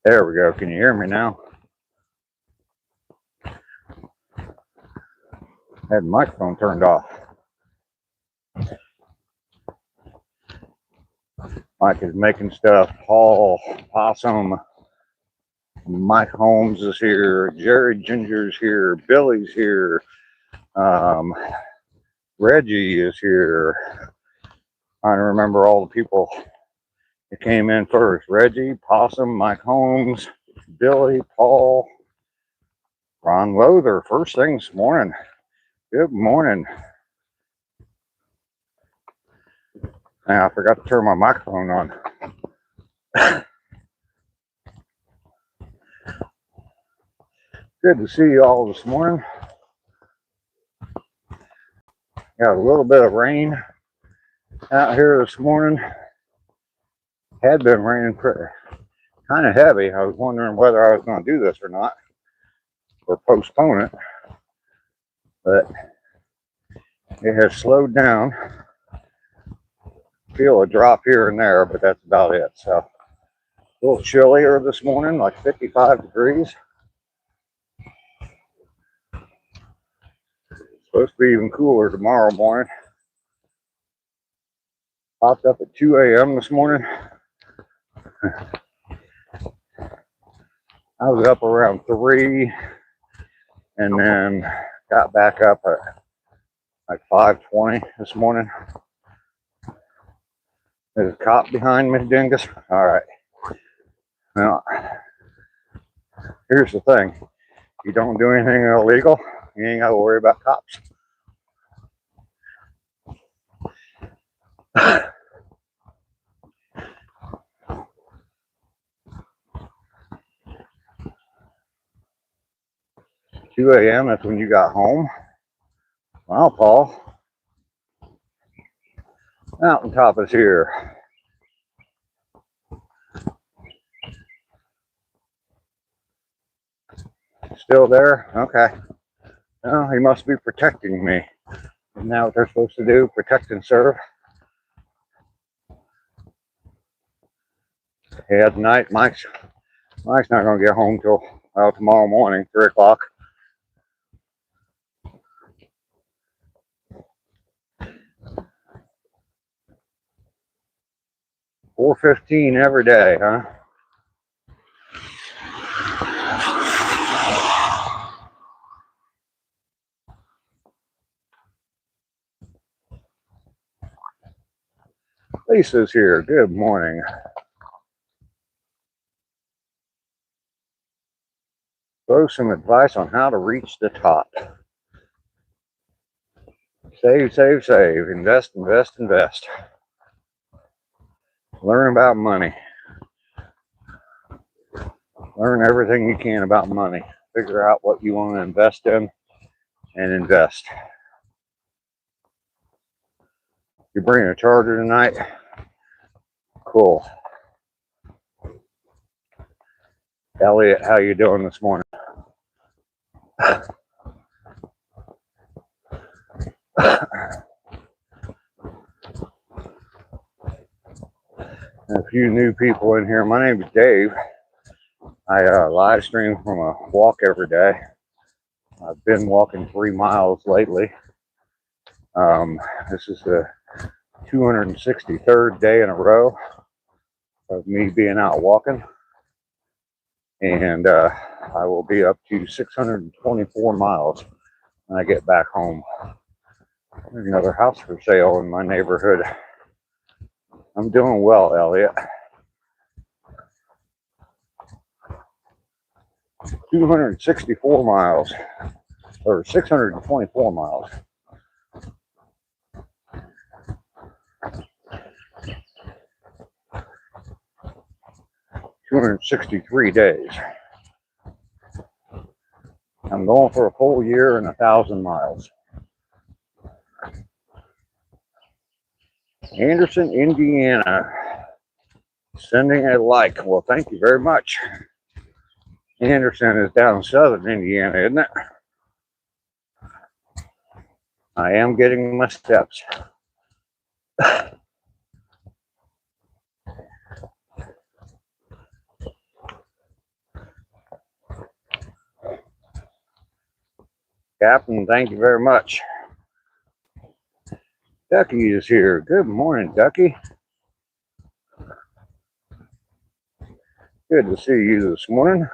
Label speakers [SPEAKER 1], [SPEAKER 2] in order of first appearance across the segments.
[SPEAKER 1] There we go. Can you hear me now? I had the microphone turned off. Mike is making stuff. Paul, Possum, Mike Holmes is here. Jerry Ginger's here. Billy's here. Reggie is here. Trying to remember all the people that came in first. Reggie, Possum, Mike Holmes, Billy, Paul, Ron Lother. First thing this morning. Good morning. I forgot to turn my microphone on. Good to see you all this morning. Got a little bit of rain out here this morning. Had been raining kind of heavy. I was wondering whether I was going to do this or not, or postpone it. But it has slowed down. Feel a drop here and there, but that's about it. So a little chillier this morning, like 55 degrees. Supposed to be even cooler tomorrow morning. Popped up at 2 a.m. this morning. I was up around 3 and then got back up at like 5:20 this morning. There's a cop behind me, dingus. All right. Now, here's the thing. You don't do anything illegal, you ain't got to worry about cops. 2 a.m. That's when you got home. Wow, Paul. Mountaintop is here. Still there? Okay. Well, he must be protecting me. Isn't that what they're supposed to do? Protect and serve? Yeah, tonight, Mike's not going to get home till tomorrow morning, 3 o'clock. $4.15 every day, huh? Lisa's here. Good morning. Throw some advice on how to reach the top. Save, save, save. Invest, invest, invest. Learn about money. Learn everything you can about money. Figure out what you want to invest in and invest. You're bringing a charger tonight? Cool. Elliot, how you doing this morning? A few new people in here. My name is Dave. I live stream from a walk every day. I've been walking 3 miles lately. This is the 263rd day in a row of me being out walking. And I will be up to 624 miles when I get back home. There's another house for sale in my neighborhood. I'm doing well, Elliot. 264 miles, or 624 miles. $263 days. I'm going for a full year and 1,000 miles. Anderson, Indiana. Sending a like. Well, thank you very much. Anderson is down in southern Indiana, isn't it? I am getting my steps. Captain, thank you very much. Ducky is here. Good morning, Ducky. Good to see you this morning.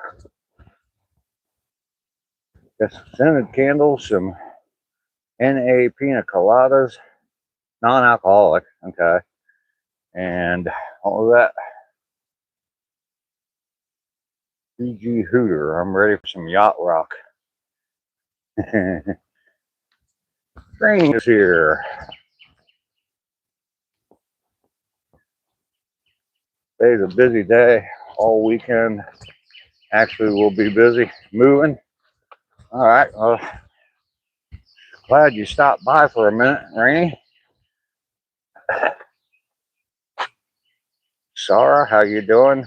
[SPEAKER 1] Got some scented candles, some NA pina coladas, non-alcoholic, okay, and all of that. PG Hooter. I'm ready for some yacht rock. Rain is here. Today's a busy day. All weekend. Actually, we'll be busy moving. All right. Well, glad you stopped by for a minute, Rainy. Sarah, how you doing?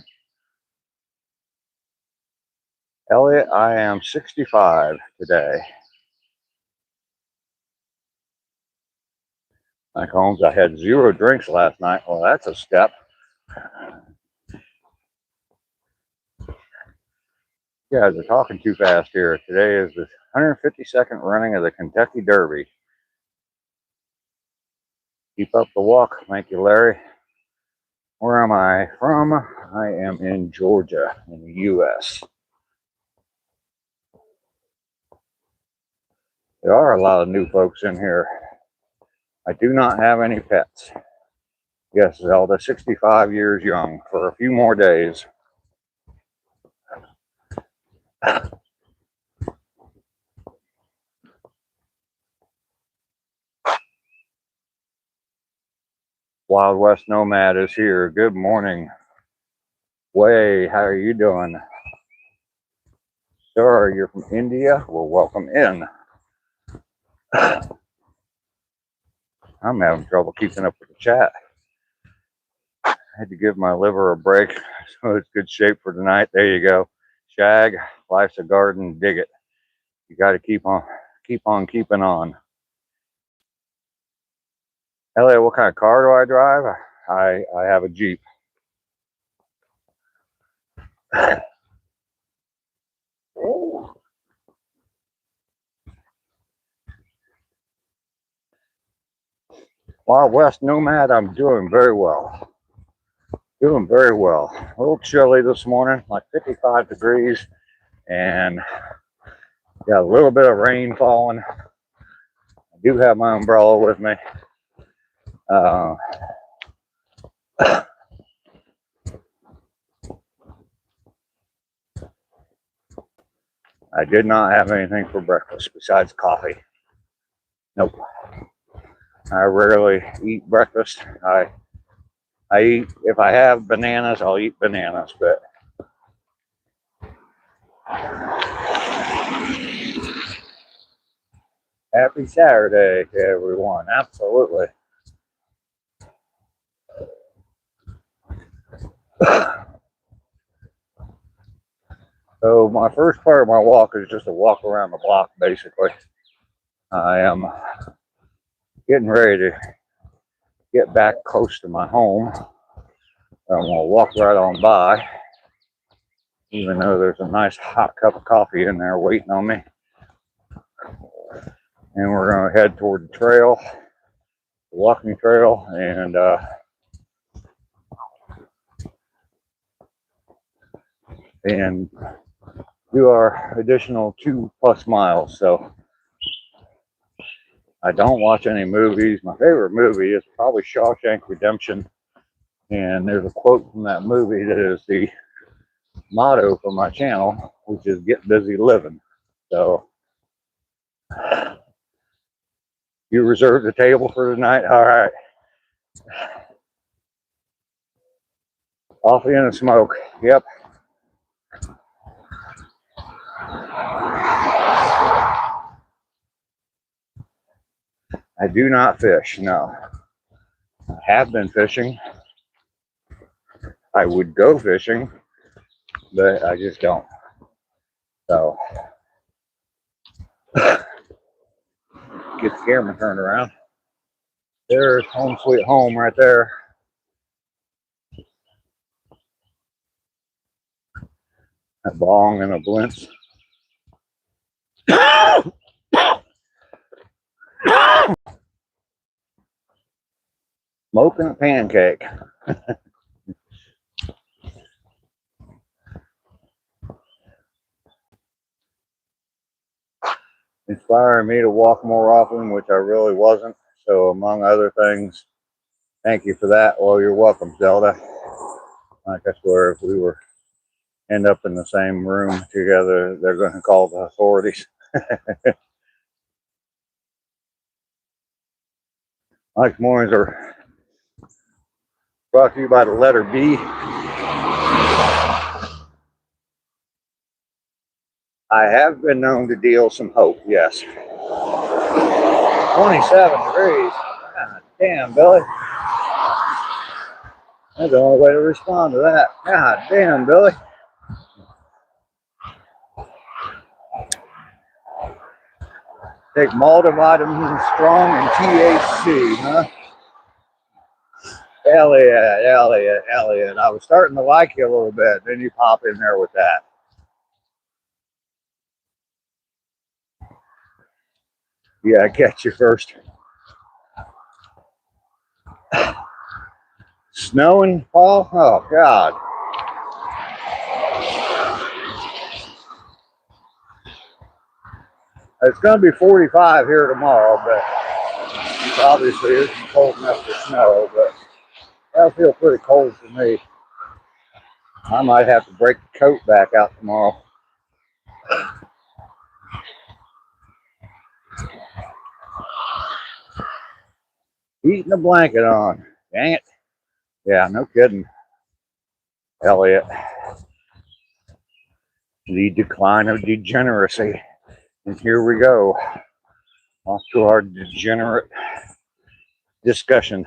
[SPEAKER 1] Elliot, I am 65 today. Mike Holmes, I had 0 drinks last night. Well, that's a step. You guys are talking too fast here. Today is the 152nd running of the Kentucky Derby. Keep up the walk. Thank you, Larry. Where am I from? I am in Georgia, in the U.S. There are a lot of new folks in here. I do not have any pets. Yes, Zelda, 65 years young for a few more days. Wild West Nomad is here. Good morning. Way, how are you doing? Sir, you're from India? Well, welcome in. I'm having trouble keeping up with the chat. I had to give my liver a break, so it's good shape for tonight. There you go. Shag, life's a garden, dig it. You got to keep on keeping on. Elliot, what kind of car do I drive? I have a Jeep. Wild West Nomad, I'm doing very well. Doing very well. A little chilly this morning, like 55 degrees, and got a little bit of rain falling. I do have my umbrella with me. I did not have anything for breakfast besides coffee. Nope. I rarely eat breakfast. I eat, if I have bananas, I'll eat bananas, but happy Saturday to everyone. Absolutely. So my first part of my walk is just a walk around the block, basically. I am getting ready to get back close to my home. I'm going to walk right on by, even though there's a nice hot cup of coffee in there waiting on me. And we're going to head toward the trail, the walking trail, and do our additional 2+ miles. So I don't watch any movies. My favorite movie is probably Shawshank Redemption. And there's a quote from that movie that is the motto for my channel, which is get busy living. So you reserved the table for tonight? All right. Coffee and a smoke. Yep. I do not fish, no. I have been fishing. I would go fishing, but I just don't. So get the camera turned around. There's home sweet home right there. A bong and a blintz. Smoking a pancake. Inspiring me to walk more often, which I really wasn't. So, among other things, thank you for that. Well, you're welcome, Zelda. Like I swear, if we were end up in the same room together, they're going to call the authorities. Mike's mornings are brought to you by the letter B. I have been known to deal some hope, yes. 27 degrees. God damn, Billy. That's the only way to respond to that. God damn, Billy. Take multivitamin strong and THC, huh? Elliot. I was starting to like you a little bit. Then you pop in there with that. Yeah, I catch you first. Snowing, Paul? Oh, God. It's going to be 45 here tomorrow, but obviously it isn't cold enough to snow, but that'll feel pretty cold for me. I might have to break the coat back out tomorrow. Eating a blanket on. Dang it. Yeah, no kidding. Elliot. The decline of degeneracy. And here we go. Off to our degenerate discussion.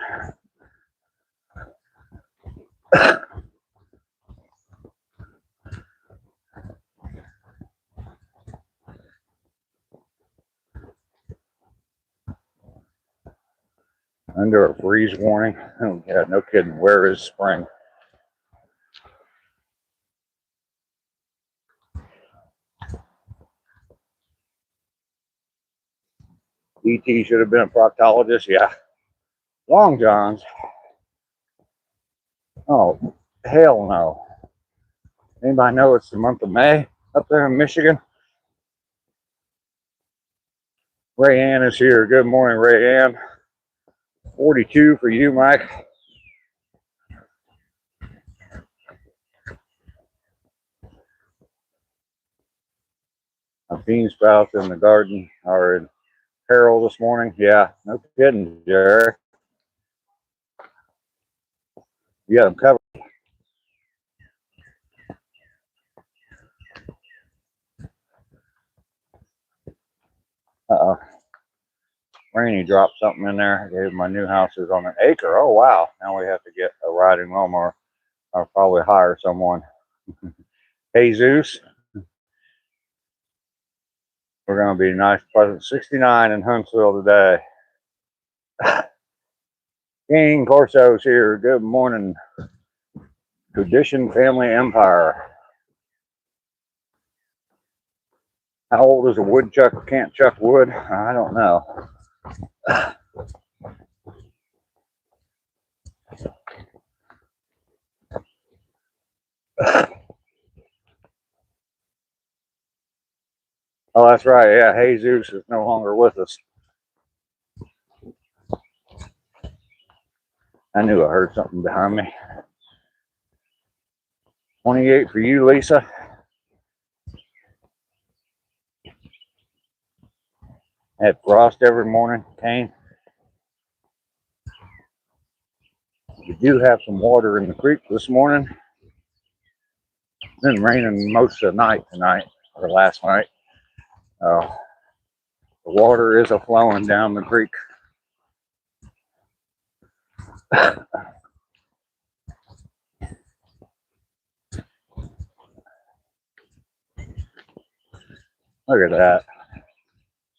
[SPEAKER 1] Under a freeze warning. Oh, yeah, no kidding. Where is spring? ET should have been a proctologist. Yeah. Long Johns. Oh, hell no. Anybody know it's the month of May up there in Michigan? Ray Ann is here. Good morning, Ray Ann. 42 for you, Mike. My bean sprouts in the garden are in peril this morning. Yeah, no kidding, Jerry. You got them covered. Uh-oh. Rainy dropped something in there. I gave my new house is on an acre. Oh, wow. Now we have to get a riding lawnmower. I'll probably hire someone. Jesus. We're going to be nice, pleasant. 69 in Huntsville today. King Corso's here. Good morning. Tradition Family Empire. How old is a woodchuck who can't chuck wood? I don't know. Oh, that's right. Yeah, Jesus is no longer with us. I knew I heard something behind me. 28 for you, Lisa. Had frost every morning. Kane. We do have some water in the creek this morning. It's been raining most of the night tonight, or last night. The water is flowing down the creek. Look at that.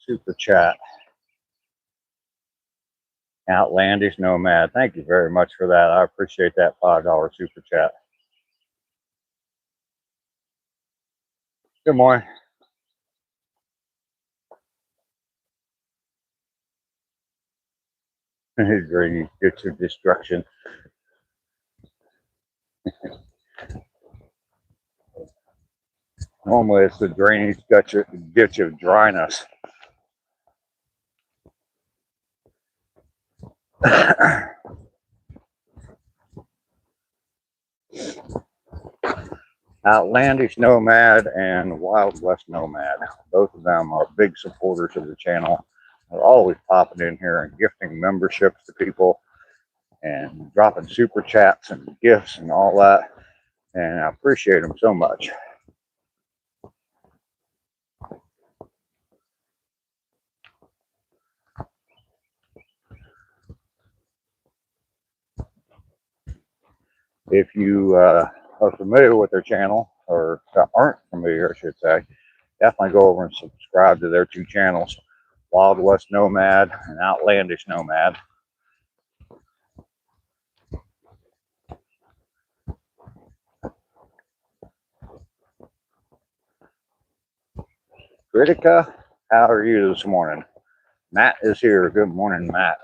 [SPEAKER 1] Super chat. Outlandish Nomad. Thank you very much for that. I appreciate that $5 super chat. Good morning. Drainage ditch of destruction. Normally it's the drainage ditch of dryness. Outlandish Nomad and Wild West Nomad. Both of them are big supporters of the channel. They're always popping in here and gifting memberships to people and dropping super chats and gifts and all that. And I appreciate them so much. If you are familiar with their channel, or aren't familiar, I should say, definitely go over and subscribe to their two channels, Wild West Nomad and Outlandish Nomad. Critica, how are you this morning? Matt is here. Good morning, Matt.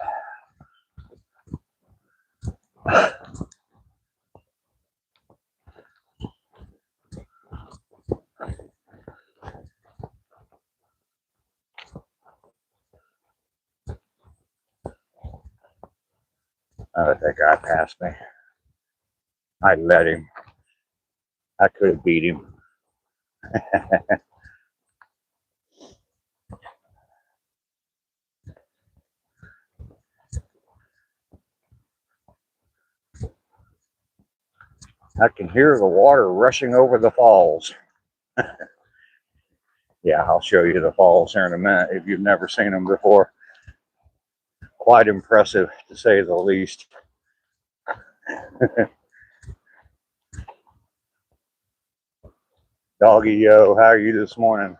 [SPEAKER 1] That guy passed me. I let him. I could have beat him. I can hear the water rushing over the falls. Yeah, I'll show you the falls here in a minute if you've never seen them before. Quite impressive, to say the least. Doggy yo, how are you this morning?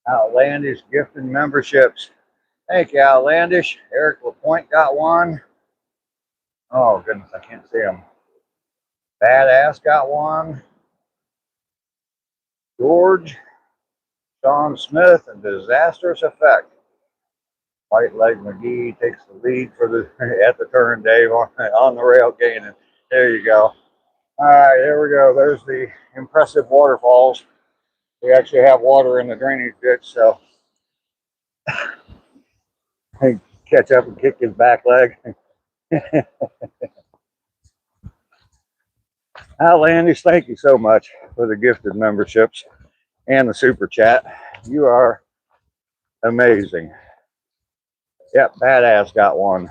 [SPEAKER 1] Outlandish gifting memberships. Thank you, Outlandish. Eric LaPointe got one. Oh, goodness, I can't see him. Badass got one. George, Sean Smith, and Disastrous Effect. White Leg McGee takes the lead for the at the turn, Dave, on the rail gaining. There you go. All right, there we go. There's the impressive waterfalls. We actually have water in the drainage ditch, so catch up and kick his back leg. Outlandish, thank you so much for the gifted memberships and the super chat. You are amazing. Yep, Badass got one.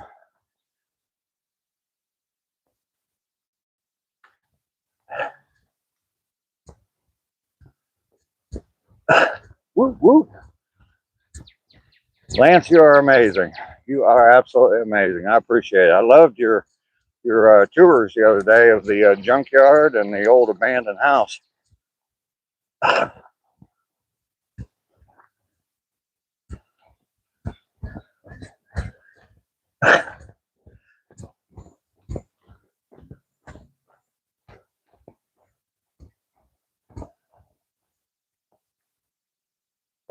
[SPEAKER 1] Woo, woo. Lance, you are amazing. You are absolutely amazing. I appreciate it. I loved your tours the other day of the junkyard and the old abandoned house.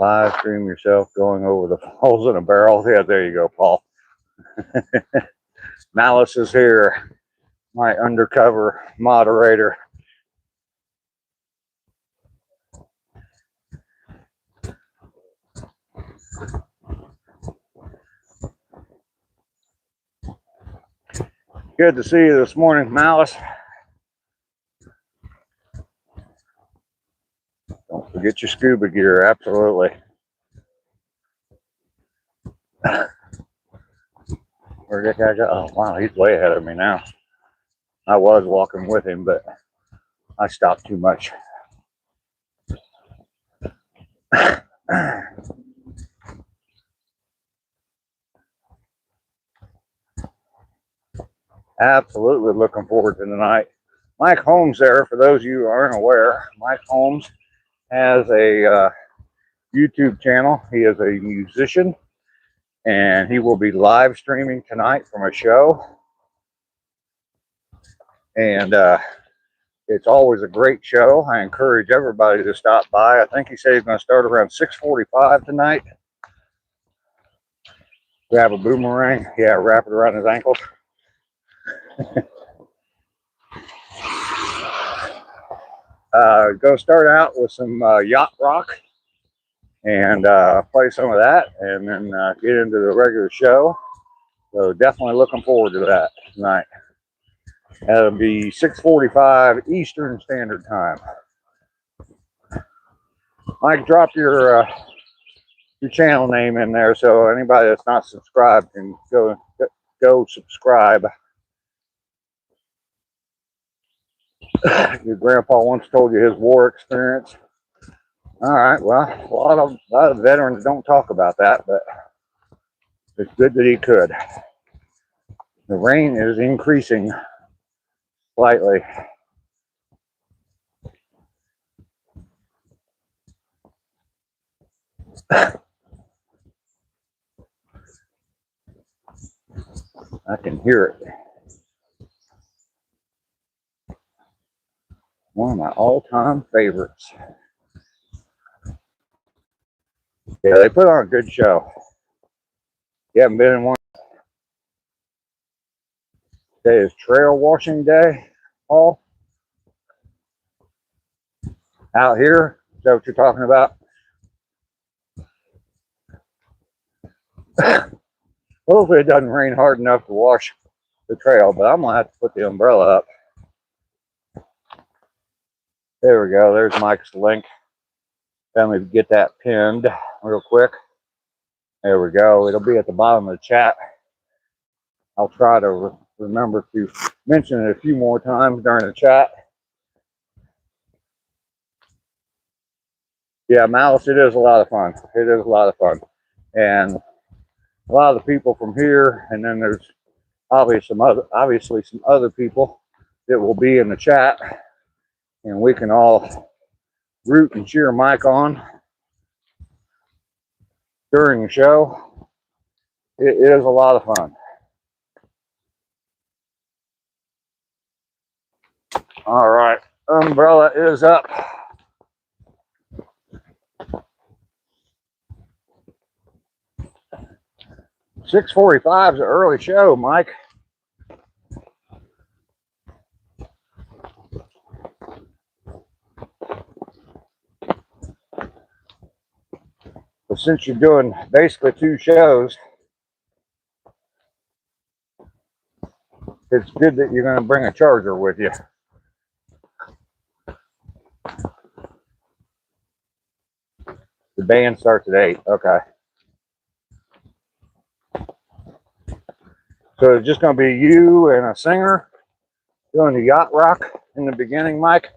[SPEAKER 1] Live stream yourself going over the falls in a barrel. Yeah, there you go, Paul. Malice is here, my undercover moderator. Good to see you this morning, Malice. Don't forget your scuba gear, absolutely. Where'd that guy go? Oh, wow, he's way ahead of me now. I was walking with him, but I stopped too much. Absolutely looking forward to the night. Mike Holmes there, for those of you who aren't aware, Mike Holmes has a YouTube channel. He is a musician, and he will be live streaming tonight from a show. And it's always a great show. I encourage everybody to stop by. I think he said he's going to start around 6:45 tonight. Grab a boomerang. Yeah, wrap it around his ankles. Go start out with some yacht rock and play some of that, and then get into the regular show. So definitely looking forward to that tonight. That'll be 6:45 Eastern Standard Time. Mike, drop your channel name in there so anybody that's not subscribed can go subscribe. Your grandpa once told you his war experience. All right, well, a lot of veterans don't talk about that, but it's good that he could. The rain is increasing slightly. I can hear it. One of my all-time favorites. Yeah, they put on a good show. You haven't been in one? Today is trail washing day, Paul. Out here, is that what you're talking about? Hopefully it doesn't rain hard enough to wash the trail, but I'm going to have to put the umbrella up. There we go. There's Mike's link. Let me get that pinned real quick. There we go. It'll be at the bottom of the chat. I'll try to remember to mention it a few more times during the chat. Yeah, Malice, it is a lot of fun. It is a lot of fun. And a lot of the people from here, and then there's obviously some other people that will be in the chat, and we can all root and cheer Mike on during the show. It is a lot of fun. All right, umbrella is up. $6:45 is an early show, Mike. But since you're doing basically 2 shows, it's good that you're going to bring a charger with you. The band starts at 8. Okay. So it's just going to be you and a singer doing the yacht rock in the beginning, Mike?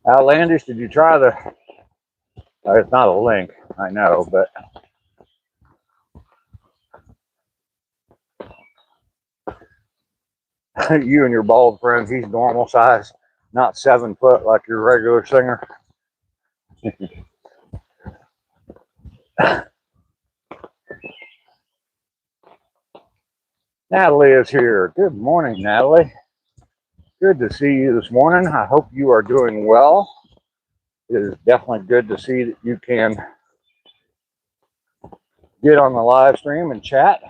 [SPEAKER 1] Outlandish, did you try the... it's not a link, I know, but... You and your bald friend, he's normal size, not 7 foot like your regular singer. Natalie is here. Good morning, Natalie. Good to see you this morning. I hope you are doing well. It is definitely good to see that you can get on the live stream and chat.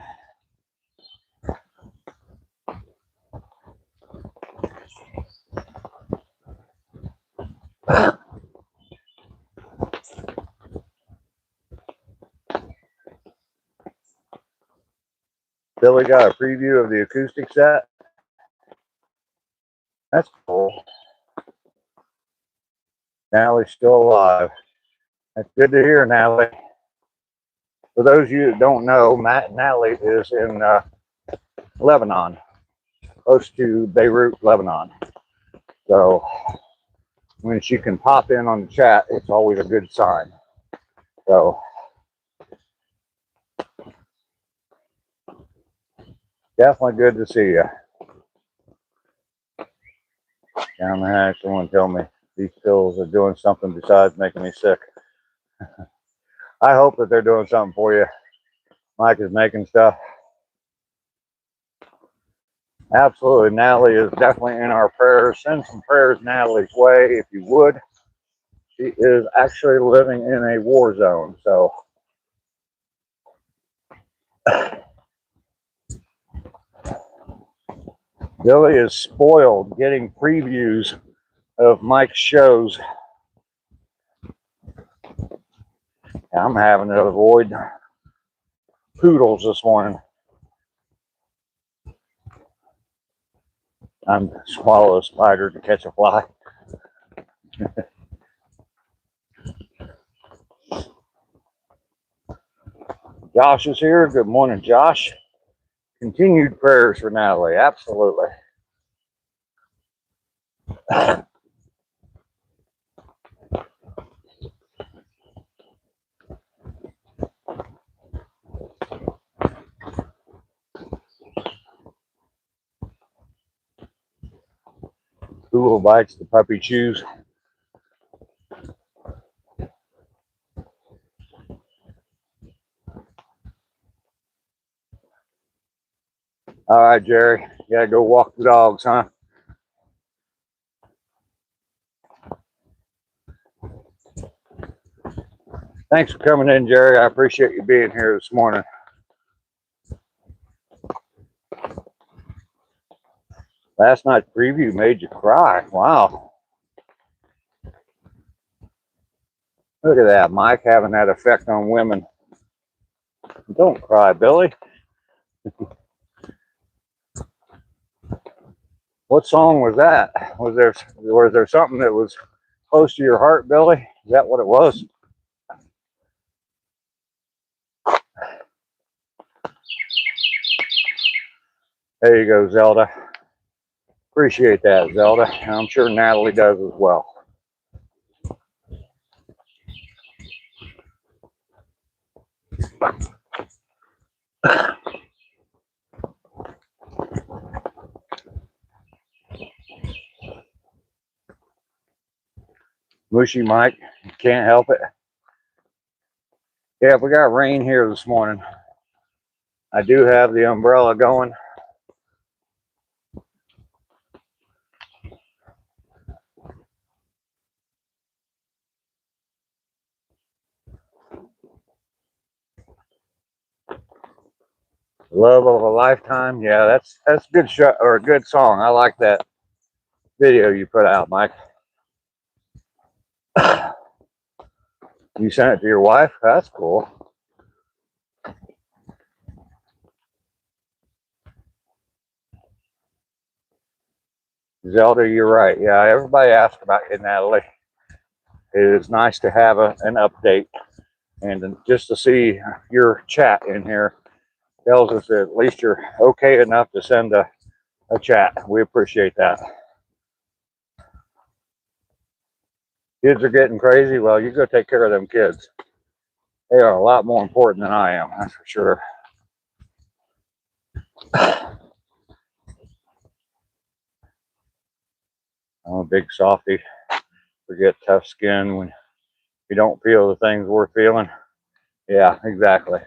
[SPEAKER 1] Billy got a preview of the acoustic set. That's cool. Natalie's still alive. That's good to hear, Natalie. For those of you that don't know, Natalie is in Lebanon, close to Beirut, Lebanon. So when she can pop in on the chat, it's always a good sign. So definitely good to see you. Down the hatch, someone tell me these pills are doing something besides making me sick. I hope that they're doing something for you. Mike is making stuff. Absolutely. Natalie is definitely in our prayers. Send some prayers Natalie's way if you would. She is actually living in a war zone. So Billy is spoiled getting previews of Mike's shows. I'm having to avoid poodles this morning. I'm swallow a spider to catch a fly. Josh is here. Good morning, Josh. Continued prayers for Natalie. Absolutely. Poodle bites, the puppy chews. All right, Jerry. You gotta go walk the dogs, huh? Thanks for coming in, Jerry. I appreciate you being here this morning. Last night's preview made you cry. Wow. Look at that, Mike, having that effect on women. Don't cry, Billy. What song was that? Was there something that was close to your heart, Billy? Is that what it was? There you go, Zelda. Appreciate that, Zelda. I'm sure Natalie does as well. Mushy Mike, can't help it. Yeah, we got rain here this morning. I do have the umbrella going. Love of a Lifetime. Yeah, that's a good show or a good song. I like that video you put out, Mike. You sent it to your wife? That's cool. Zelda, you're right. Yeah, everybody asks about you, Natalie. It is nice to have an update and just to see your chat in here tells us that at least you're okay enough to send a chat. We appreciate that. Kids are getting crazy. Well, you go take care of them kids. They are a lot more important than I am, that's for sure. I'm a big softy. Forget tough skin when you don't feel the things we're feeling. Yeah, exactly.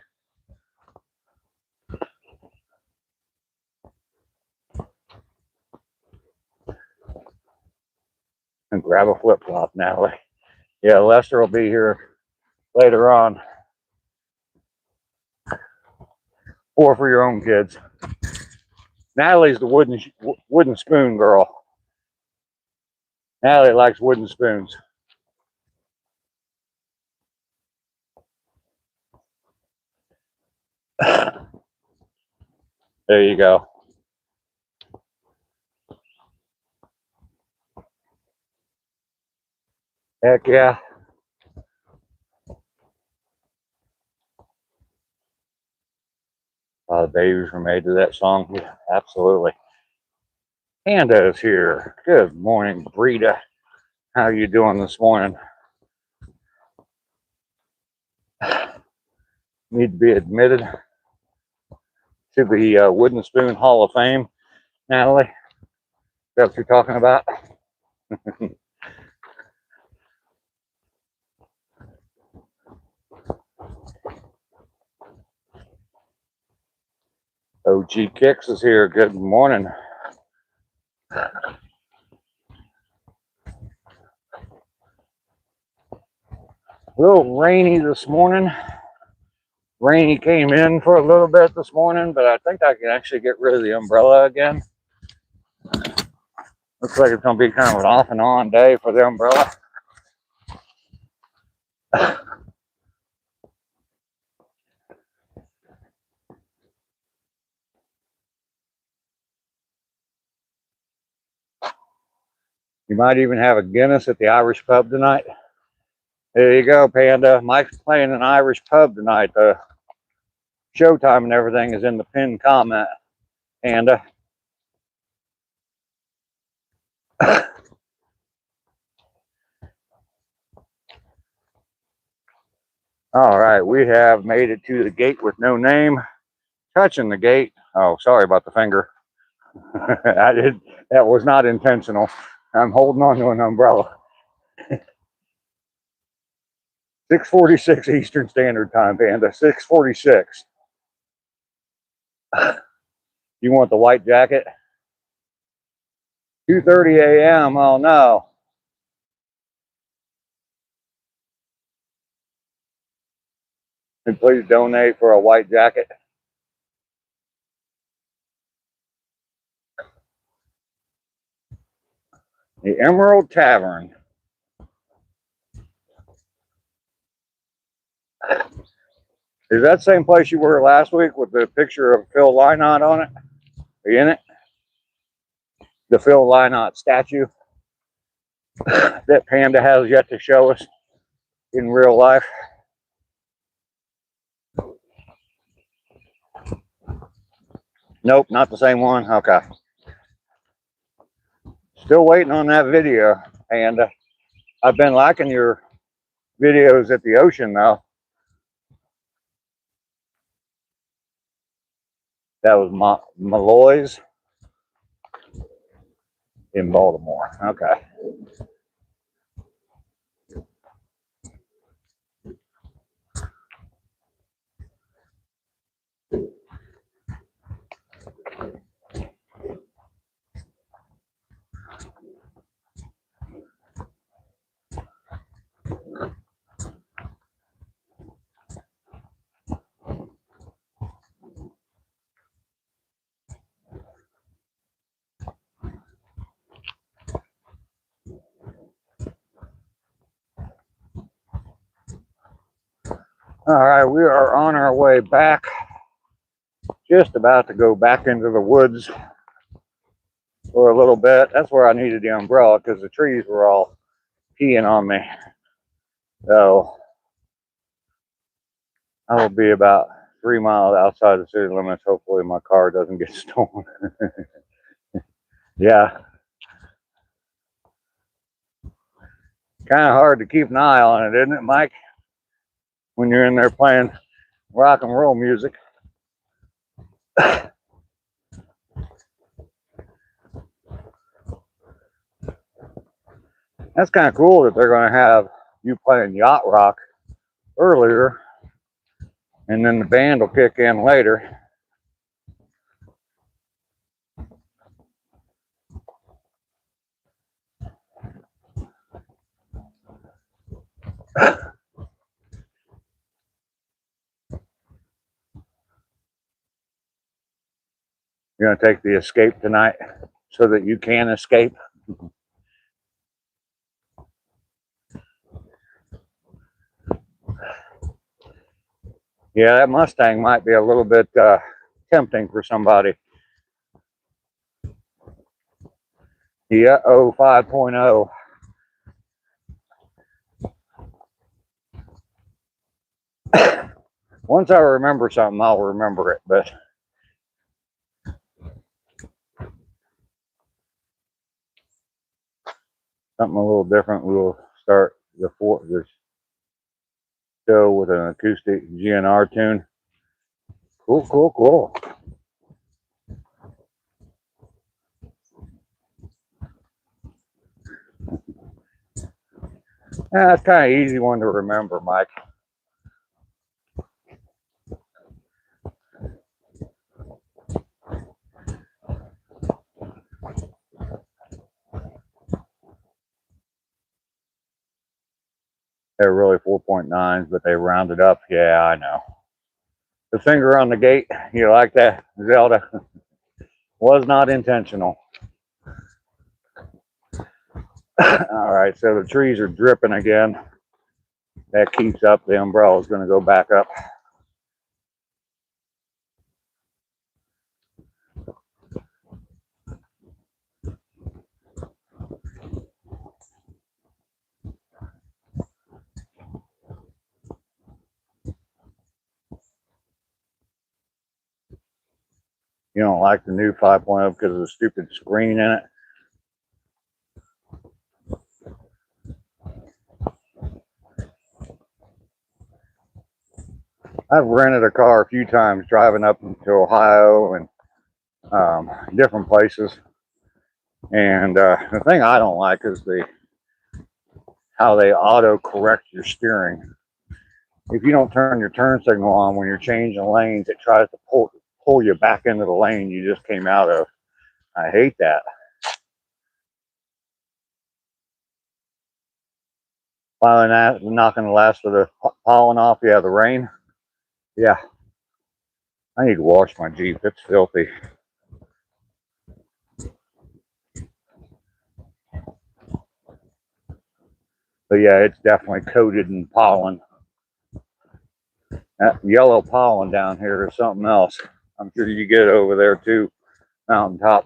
[SPEAKER 1] And grab a flip flop, Natalie. Yeah, Lester will be here later on. Or for your own kids. Natalie's the wooden spoon girl. Natalie likes wooden spoons. There you go. Heck yeah. A lot of babies were made to that song. Yeah, absolutely. Panda is here. Good morning, Brita. How you doing this morning? Need to be admitted to the Wooden Spoon Hall of Fame, Natalie. Is that what you're talking about? OG Kicks is here. Good morning. A little rainy this morning. Rainy came in for a little bit this morning, but I think I can actually get rid of the umbrella again. Looks like it's going to be kind of an off and on day for the umbrella. You might even have a Guinness at the Irish pub tonight. There you go, Panda. Mike's playing an Irish pub tonight. The showtime and everything is in the pinned comment, Panda. All right, we have made it to the gate with no name. Touching the gate. Oh, sorry about the finger. That was not intentional. I'm holding on to an umbrella. 6:46 Eastern Standard Time, Panda. 6:46. You want the white jacket? 2:30 a.m. Oh no. And please donate for a white jacket. The Emerald Tavern. Is that the same place you were last week with the picture of Phil Lynott on it? Are you in it? The Phil Lynott statue that Panda has yet to show us in real life. Nope, not the same one. Okay. Still waiting on that video, Panda. I've been liking your videos at the ocean, though. That was Malloy's in Baltimore. Okay. All right, we are on our way back. Just about to go back into the woods for a little bit. That's where I needed the umbrella because the trees were all peeing on me. So I will be about 3 miles outside the city limits. Hopefully my car doesn't get stolen. Yeah. Kind of hard to keep an eye on it, isn't it, Mike? When you're in there playing rock and roll music. That's kind of cool that they're going to have you playing yacht rock earlier, and then the band will kick in later. You're going to take the escape tonight so that you can escape. Yeah, that Mustang might be a little bit tempting for somebody. Yeah, 5.0. Once I remember something, I'll remember it, but something a little different. We'll start the show with an acoustic GNR tune. Cool, cool, cool. That's kind of easy one to remember, Mike. They're really 4.9s, but they rounded up. Yeah, I know. The finger on the gate, you like that, Zelda? Was not intentional. All right, so the trees are dripping again. That keeps up. The umbrella is going to go back up. You don't like the new 5.0 because of the stupid screen in it? I've rented a car a few times driving up to Ohio and different places. And the thing I don't like is how they auto correct your steering. If you don't turn your turn signal on when you're changing lanes, it tries to pull you back into the lane you just came out of. I hate that. Finally, knocking the last of the pollen off. Yeah, the rain. Yeah, I need to wash my Jeep. It's filthy. But yeah, it's definitely coated in pollen. That yellow pollen down here is something else. I'm sure you get it over there too, mountaintop.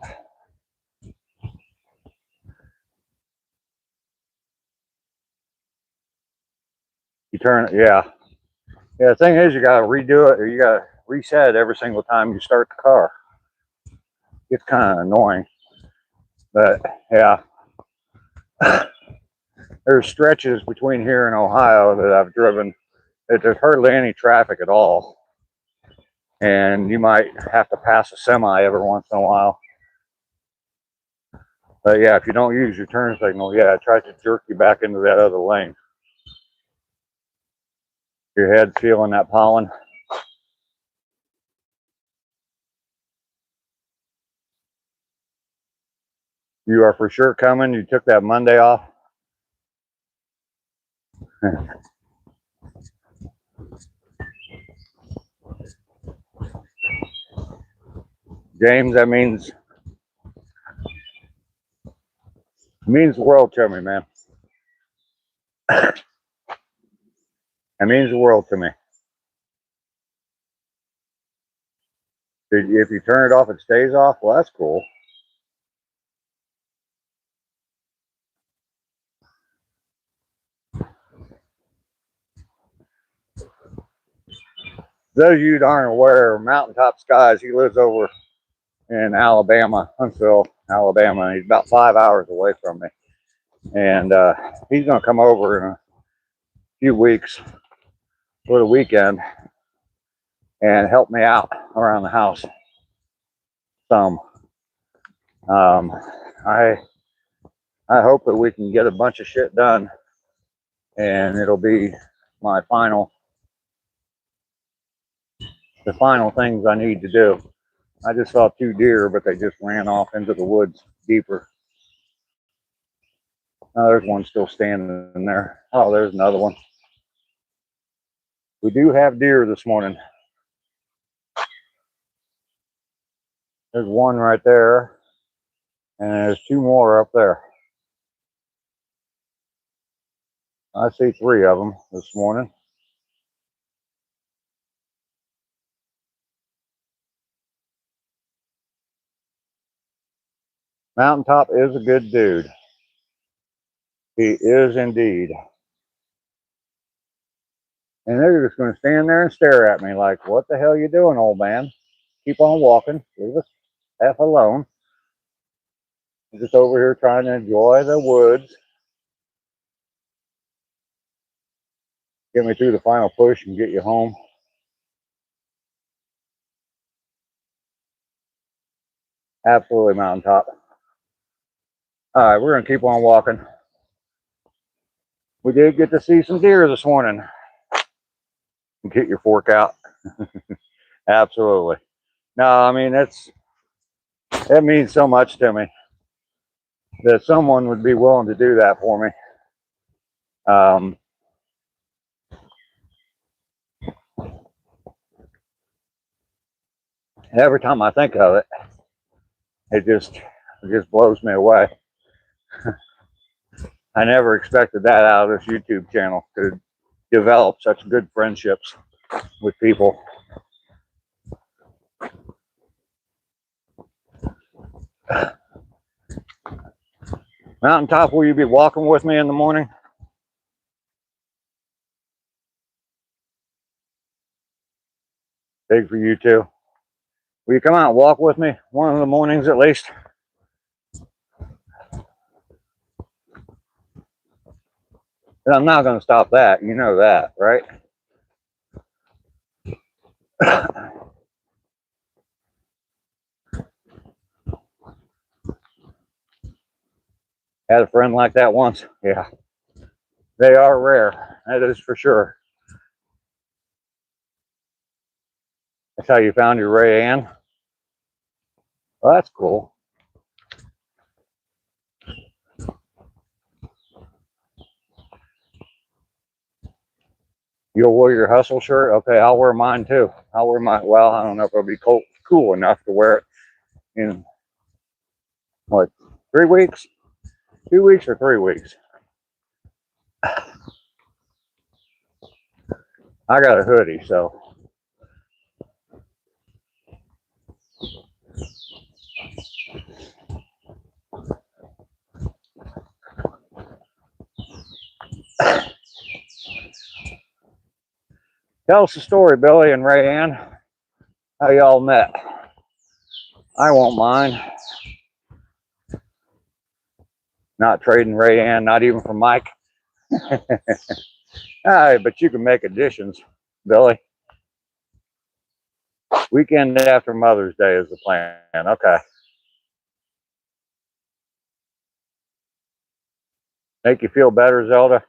[SPEAKER 1] You turn it, yeah. Yeah, the thing is, you got to redo it or you got to reset it every single time you start the car. It's kind of annoying. But yeah, there's stretches between here and Ohio that I've driven that there's hardly any traffic at all. And you might have to pass a semi every once in a while. But yeah, if you don't use your turn signal, yeah, it tries to jerk you back into that other lane. Your head's feeling that pollen. You are for sure coming. You took that Monday off. James, that means the world to me, man. That means the world to me. If you turn it off, it stays off. Well, that's cool. Those of you that aren't aware, Mountaintop Skies, he lives over in Alabama, Huntsville, Alabama. He's about 5 hours away from me. And he's going to come over in a few weeks for the weekend and help me out around the house some. I hope that we can get a bunch of shit done and it'll be my the final things I need to do. I just saw 2 deer, but they just ran off into the woods deeper. Oh, there's one still standing in there. Oh, there's another one. We do have deer this morning. There's one right there, and there's 2 more up there. I see 3 of them this morning. Mountaintop is a good dude. He is indeed. And they're just going to stand there and stare at me like, what the hell you doing, old man? Keep on walking. Leave us F alone. I'm just over here trying to enjoy the woods. Get me through the final push and get you home. Absolutely mountaintop. All right, we're gonna keep on walking. We did get to see some deer this morning. Get your fork out. Absolutely. No, I mean, it means so much to me that someone would be willing to do that for me. Every time I think of it, it just blows me away. I never expected that out of this YouTube channel, to develop such good friendships with people. Mountaintop, will you be walking with me in the morning? Big for you too. Will you come out and walk with me one of the mornings at least? And I'm not going to stop that. You know that, right? Had a friend like that once. Yeah. They are rare. That is for sure. That's how you found your Ray Ann? Well, that's cool. You'll wear your hustle shirt? Okay, I'll wear mine too. I'll wear my, well, I don't know if it'll be cool enough to wear it in, what, 3 weeks? 2 weeks or 3 weeks? I got a hoodie, so. Tell us the story, Billy and Ray Ann. How y'all met. I won't mind. Not trading Ray Ann, not even for Mike. All right, but you can make additions, Billy. Weekend after Mother's Day is the plan. Okay. Make you feel better, Zelda?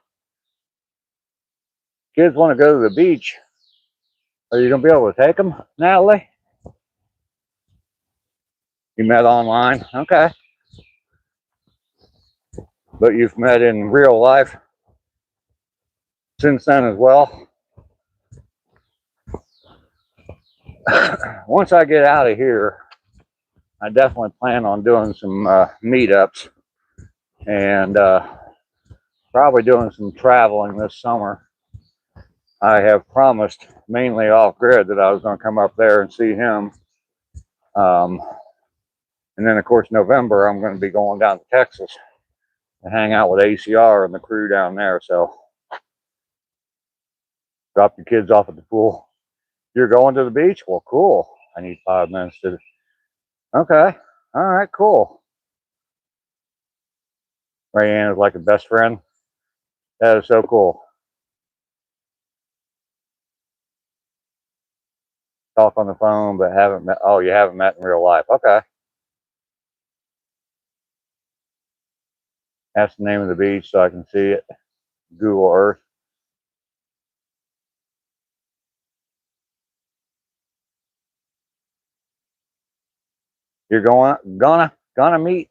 [SPEAKER 1] Kids want to go to the beach. Are you going to be able to take them, Natalie? You met online? Okay. But you've met in real life since then as well? Once I get out of here, I definitely plan on doing some meetups and probably doing some traveling this summer. I have promised, mainly off grid, that I was going to come up there and see him. And then, of course, November, I'm going to be going down to Texas to hang out with ACR and the crew down there. So, drop your kids off at the pool. You're going to the beach? Well, cool. I need 5 minutes to. Okay. All right, cool. Rayanne is like a best friend. That is so cool. Talk on the phone, but haven't met. Oh, you haven't met in real life. Okay. That's the name of the beach so I can see it. Google Earth. You're gonna meet.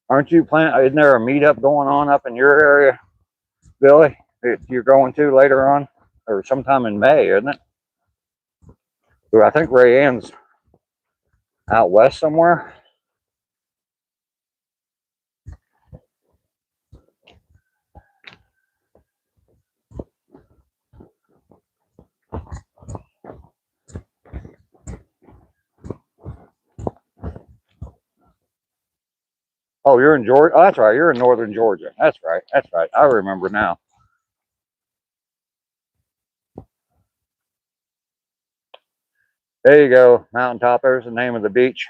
[SPEAKER 1] Aren't you planning? Isn't there a meetup going on up in your area, Billy? That you're going to later on, or sometime in May, isn't it? I think Rayanne's out west somewhere. Oh, you're in Georgia. Oh, that's right. You're in northern Georgia. That's right. That's right. I remember now. There you go. Mountaintop. There's the name of the beach.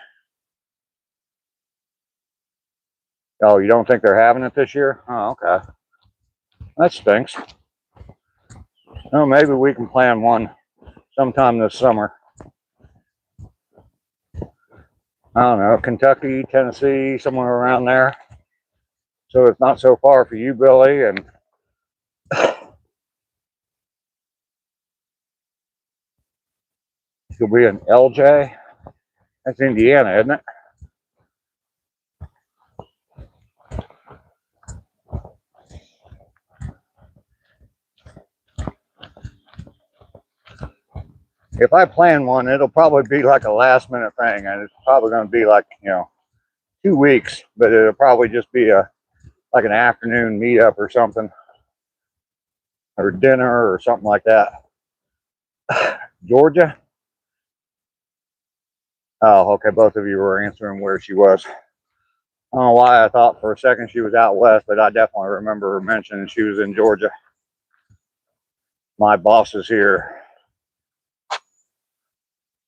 [SPEAKER 1] Oh, you don't think they're having it this year? Oh, okay. That stinks. Oh, maybe we can plan one sometime this summer. I don't know, Kentucky, Tennessee, somewhere around there. So it's not so far for you, Billy, and you'll be in LJ. That's Indiana, isn't it? If I plan one, it'll probably be like a last minute thing, and it's probably going to be like, 2 weeks, but it'll probably just be like an afternoon meetup or something, or dinner or something like that. Georgia? Oh, okay. Both of you were answering where she was. I don't know why I thought for a second she was out west, but I definitely remember her mentioning she was in Georgia. My boss is here.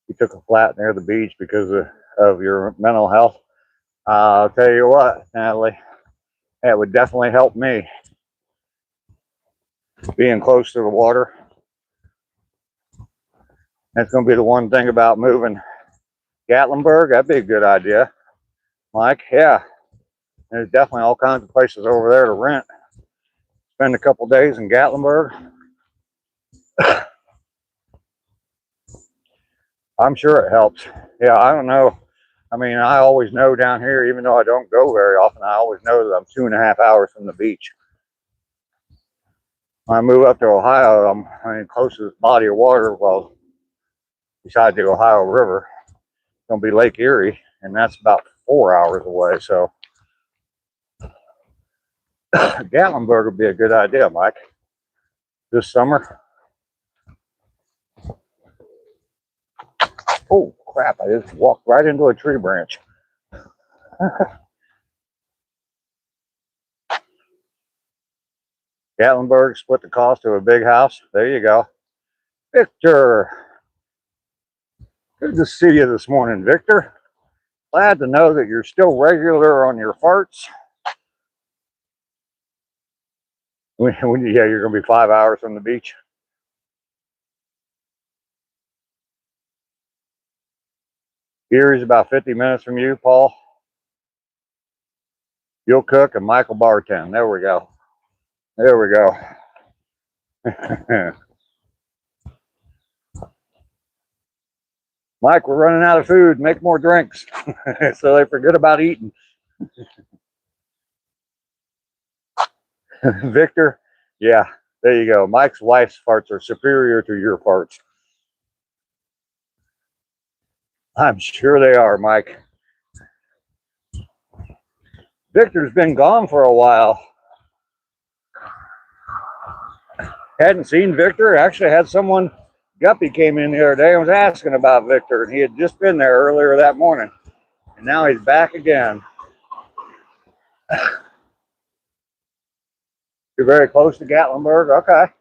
[SPEAKER 1] You took a flat near the beach because of your mental health. I'll tell you what, Natalie, that would definitely help me. Being close to the water. That's going to be the one thing about moving. Gatlinburg, that'd be a good idea. Mike, yeah. There's definitely all kinds of places over there to rent. Spend a couple days in Gatlinburg. I'm sure it helps. Yeah, I don't know. I mean, I always know down here, even though I don't go very often, I always know that I'm 2.5 hours from the beach. When I move up to Ohio, I'm closest body of water, well, besides the Ohio River, it's going to be Lake Erie, and that's about 4 hours away. So Gatlinburg would be a good idea, Mike, this summer. Oh, crap, I just walked right into a tree branch. Gatlinburg, split the cost of a big house. There you go. Victor, good to see you this morning, Victor. Glad to know that you're still regular on your farts. Yeah, you're going to be 5 hours from the beach. Erie's about 50 minutes from you, Paul. You'll cook and Michael bartend. There we go. There we go. Mike, we're running out of food. Make more drinks. So they forget about eating. Victor, yeah, there you go. Mike's wife's farts are superior to your farts. I'm sure they are, Mike. Victor's been gone for a while. Hadn't seen Victor. Actually had someone, Guppy came in the other day and was asking about Victor, and he had just been there earlier that morning. And now he's back again. You're very close to Gatlinburg? Okay.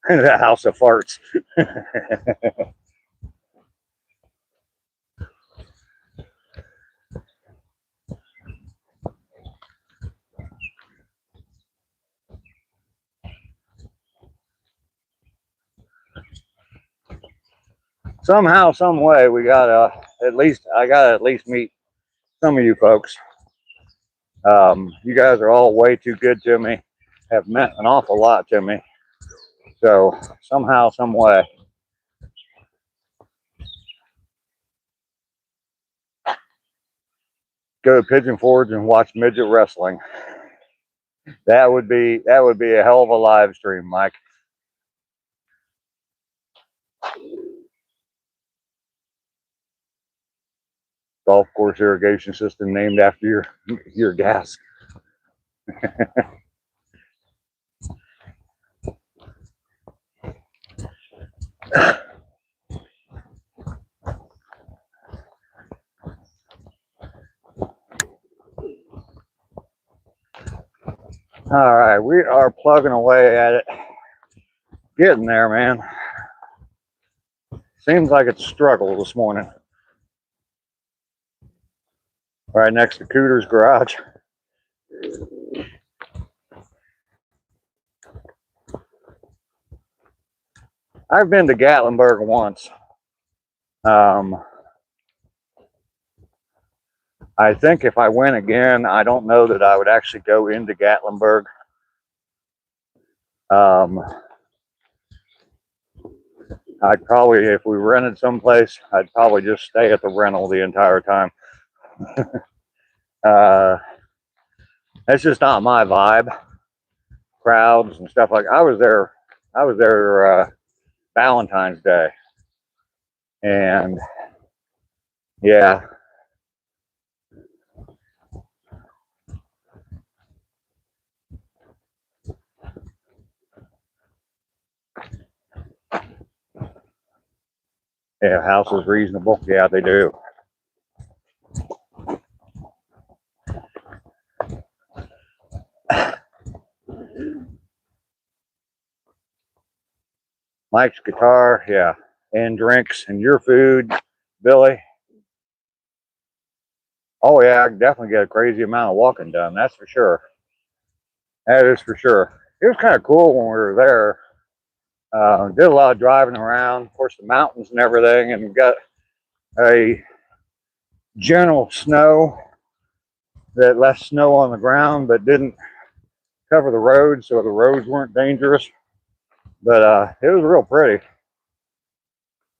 [SPEAKER 1] The house of farts. Somehow, some way, we gotta I gotta at least meet some of you folks. You guys are all way too good to me, have meant an awful lot to me. So somehow, some way. Go to Pigeon Forge and watch midget wrestling. That would be a hell of a live stream, Mike. Golf course irrigation system named after your gas. All right, we are plugging away at it. Getting there, man. Seems like it's a struggle this morning. Right next to Cooter's garage. I've been to Gatlinburg once. I think if I went again, I don't know that I would actually go into Gatlinburg. I'd probably, if we rented someplace, I'd probably just stay at the rental the entire time. That's just not my vibe. Crowds and stuff like. I was there Valentine's Day, and yeah, house is reasonable. Yeah, they do. Mike's guitar, yeah, and drinks and your food, Billy. Oh yeah, I can definitely get a crazy amount of walking done. That's for sure. That is for sure. It was kind of cool when we were there. Did a lot of driving around, of course, the mountains and everything, and got a gentle snow that left snow on the ground but didn't cover the roads, so the roads weren't dangerous. But it was real pretty.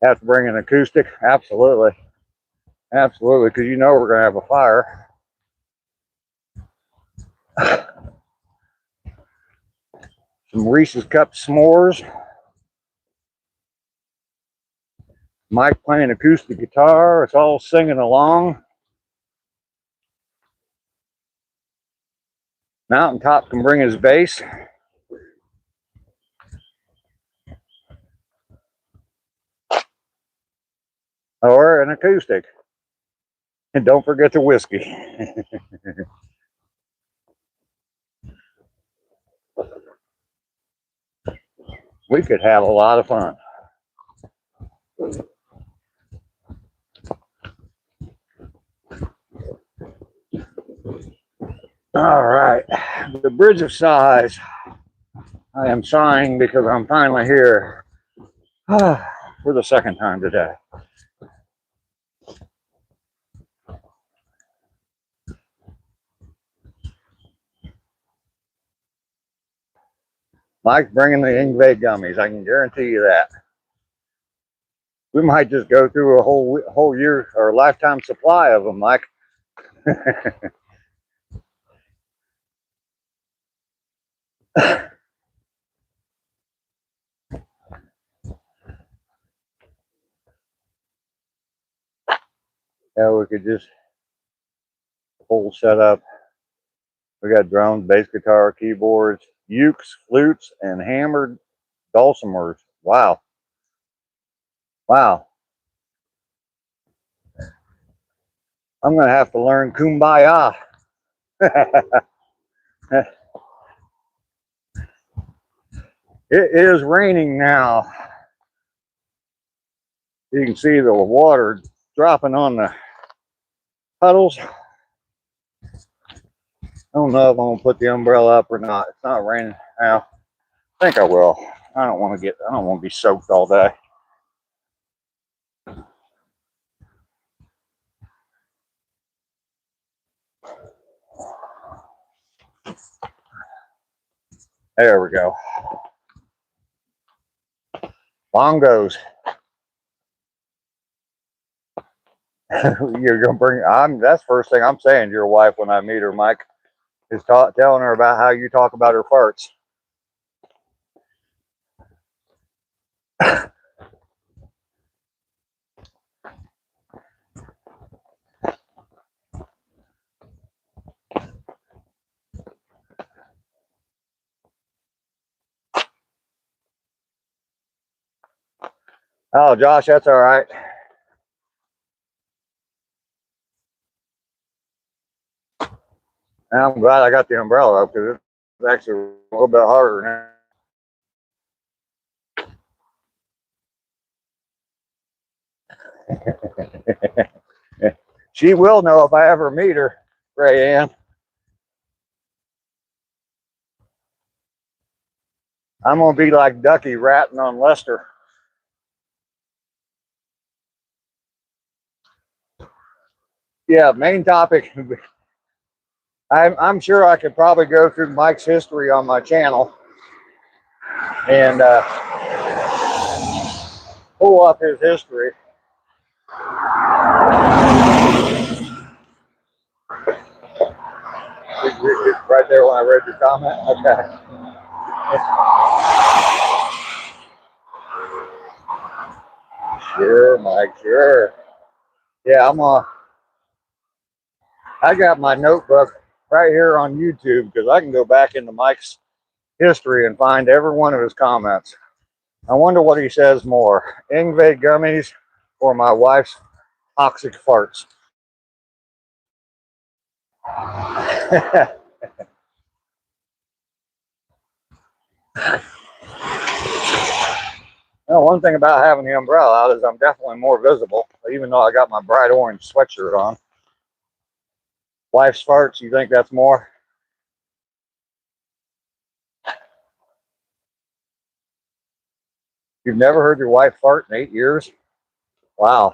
[SPEAKER 1] Have to bring an acoustic? Absolutely. Absolutely, because you know we're going to have a fire. Some Reese's Cup s'mores. Mike playing acoustic guitar. It's all singing along. Mountaintop can bring his bass. Or an acoustic. And don't forget the whiskey. We could have a lot of fun. All right, the Bridge of Sighs. I am sighing because I'm finally here for the second time today. Mike's bringing the Ingve gummies. I can guarantee you that. We might just go through a whole year or lifetime supply of them, Mike. Yeah, we could just full setup. We got drums, bass guitar, keyboards, ukes, flutes, and hammered dulcimers. Wow. Wow. I'm going to have to learn Kumbaya. It is raining now. You can see the water dropping on the puddles. I don't know if I'm going to put the umbrella up or not. It's not raining now. I think I will. I don't want to be soaked all day. There we go. Bongos. You're gonna bring. That's the first thing I'm saying to your wife when I meet her, Mike, is telling her about how you talk about her farts. Oh, Josh, that's all right. I'm glad I got the umbrella up because it's actually a little bit harder now. She will know if I ever meet her, Ray Ann. I'm gonna be like Ducky ratting on Lester. yeah, main topic. I'm sure I could probably go through Mike's history on my channel and pull up his history. Right there when I read your comment. Okay. Sure, Mike. Sure. Yeah, I got my notebook right here on YouTube because I can go back into Mike's history and find every one of his comments. I wonder what he says more, Ingve gummies or my wife's toxic farts. Well, one thing about having the umbrella out is I'm definitely more visible, even though I got my bright orange sweatshirt on. Wife's farts, you think that's more? You've never heard your wife fart in 8 years? Wow.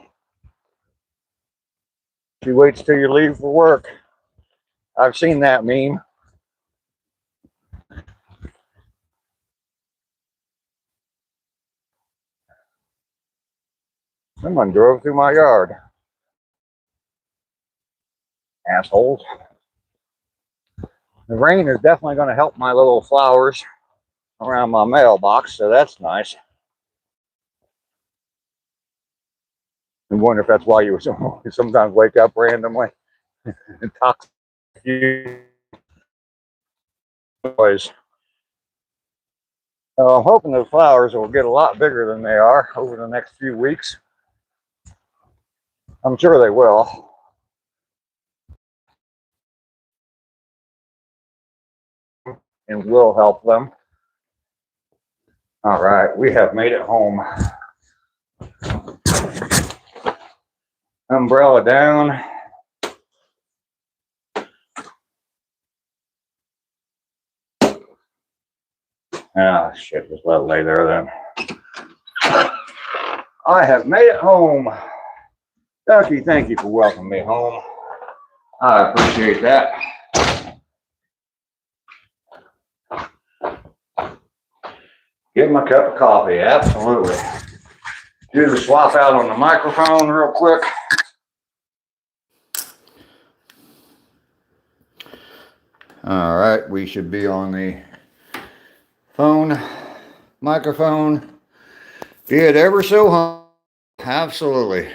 [SPEAKER 1] She waits till you leave for work. I've seen that meme. Someone drove through my yard. Assholes. The rain is definitely going to help my little flowers around my mailbox, so that's nice. I wonder if that's why you sometimes wake up randomly and talk to you. I'm hoping the flowers will get a lot bigger than they are over the next few weeks. I'm sure they will. And will help them. All right, we have made it home. Umbrella down. Ah, shit, just let it lay there then. I have made it home. Ducky, thank you for welcoming me home. I appreciate that. Give him a cup of coffee, absolutely. Do the swap out on the microphone real quick. All right, we should be on the phone, microphone. Be it ever so home. Absolutely.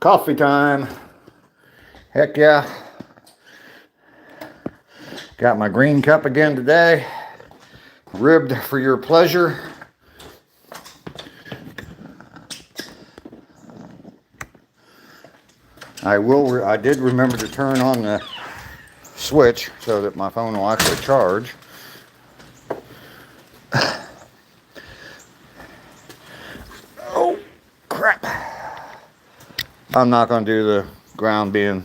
[SPEAKER 1] Coffee time. Heck yeah. Got my green cup again today. Ribbed for your pleasure. I did remember to turn on the switch so that my phone will actually charge. Oh, crap. I'm not going to do the ground being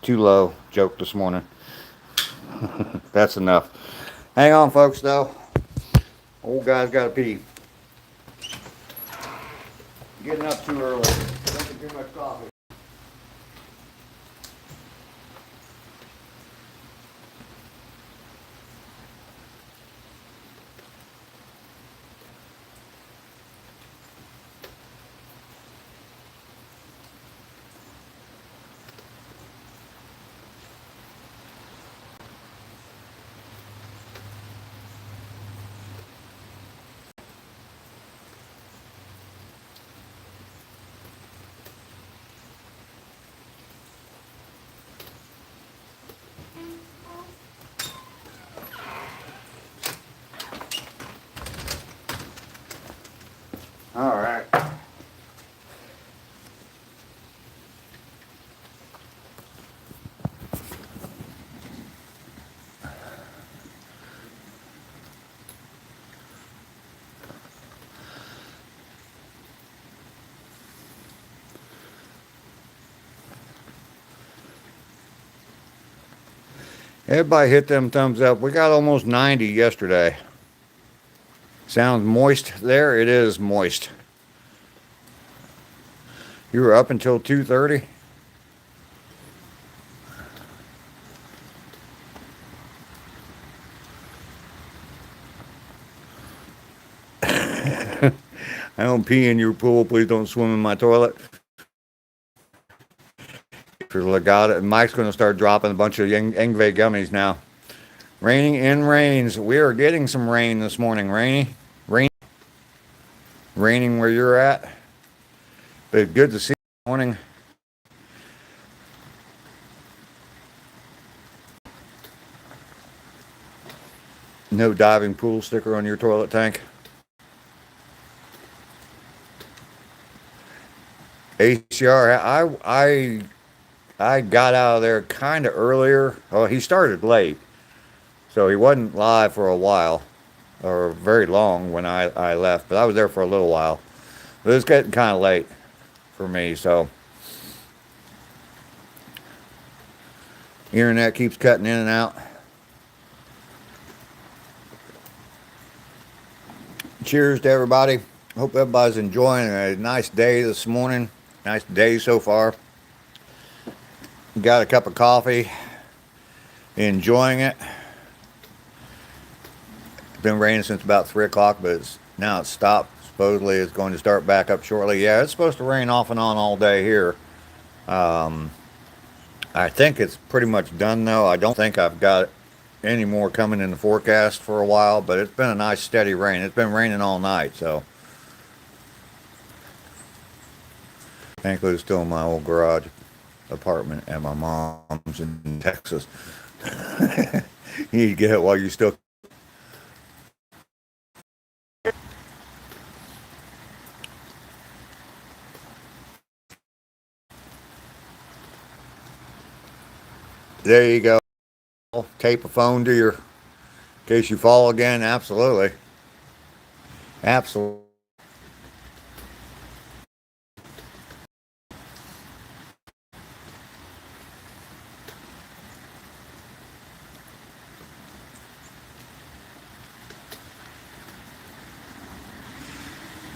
[SPEAKER 1] too low joke this morning. That's enough. Hang on, folks, though. Old guy's got to pee. Getting up too early. Drinking too much coffee. All right. Everybody hit them thumbs up. We got almost 90 yesterday. Sounds moist there. It is moist. You were up until 2:30? I don't pee in your pool. Please don't swim in my toilet. Legata. Mike's going to start dropping a bunch of Engve gummies now. Raining in rains. We are getting some rain this morning. Raining where you're at. But good to see you this morning. No diving pool sticker on your toilet tank. ACR. I got out of there kind of earlier. Oh, he started late, so he wasn't live for a while, or very long when I left. But I was there for a little while. But it was getting kind of late for me, so internet keeps cutting in and out. Cheers to everybody. Hope everybody's enjoying a nice day this morning. Nice day so far. Got a cup of coffee. Enjoying it. It's been raining since about 3 o'clock, but now it's stopped. Supposedly it's going to start back up shortly. Yeah, it's supposed to rain off and on all day here. I think it's pretty much done though. I don't think I've got any more coming in the forecast for a while, but it's been a nice steady rain. It's been raining all night, so. Thankfully it's still in my old garage apartment at my mom's in Texas. You need to get it while you still. There you go. Tape a phone to your, in case you fall again. Absolutely. Absolutely.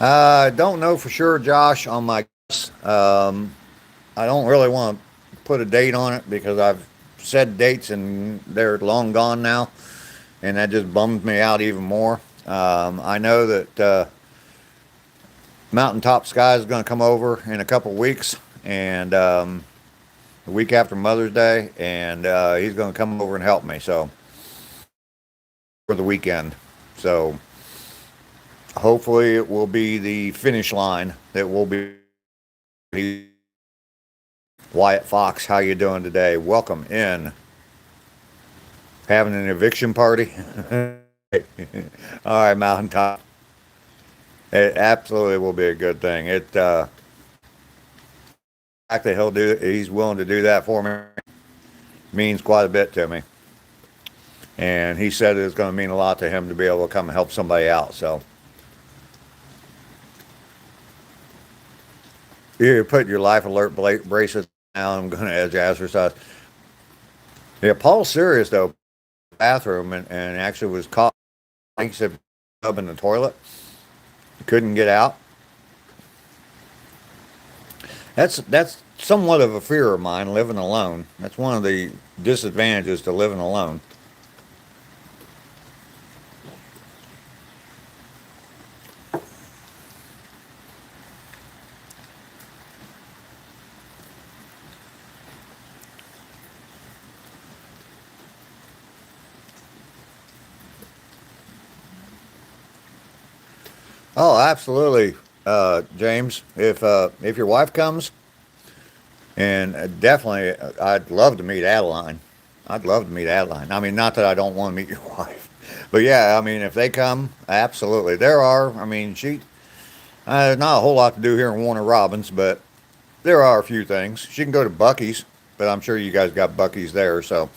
[SPEAKER 1] I don't know for sure, Josh, on my I don't really want to put a date on it because I've said dates and they're long gone now, and that just bums me out even more. I know that Mountaintop Sky is going to come over in a couple weeks, and the week after Mother's Day, and he's going to come over and help me. So for the weekend, so hopefully it will be the finish line that will be. Wyatt Fox, how you doing today? Welcome in. Having an eviction party? All right, Mountaintop. It absolutely will be a good thing. The fact that he's willing to do that for me means quite a bit to me. And he said it's going to mean a lot to him to be able to come and help somebody out. So you put your life alert bracelet now. I'm going to jazzercise. Yeah, Paul's serious though. Bathroom and actually was caught. He said up in the toilet. Couldn't get out. That's somewhat of a fear of mine, living alone. That's one of the disadvantages to living alone. Oh, absolutely, James. If your wife comes, and definitely, I'd love to meet Adeline. I'd love to meet Adeline. I mean, not that I don't want to meet your wife, but yeah, I mean, if they come, absolutely. There are. I mean, not a whole lot to do here in Warner Robins, but there are a few things. She can go to Bucky's, but I'm sure you guys got Bucky's there, so.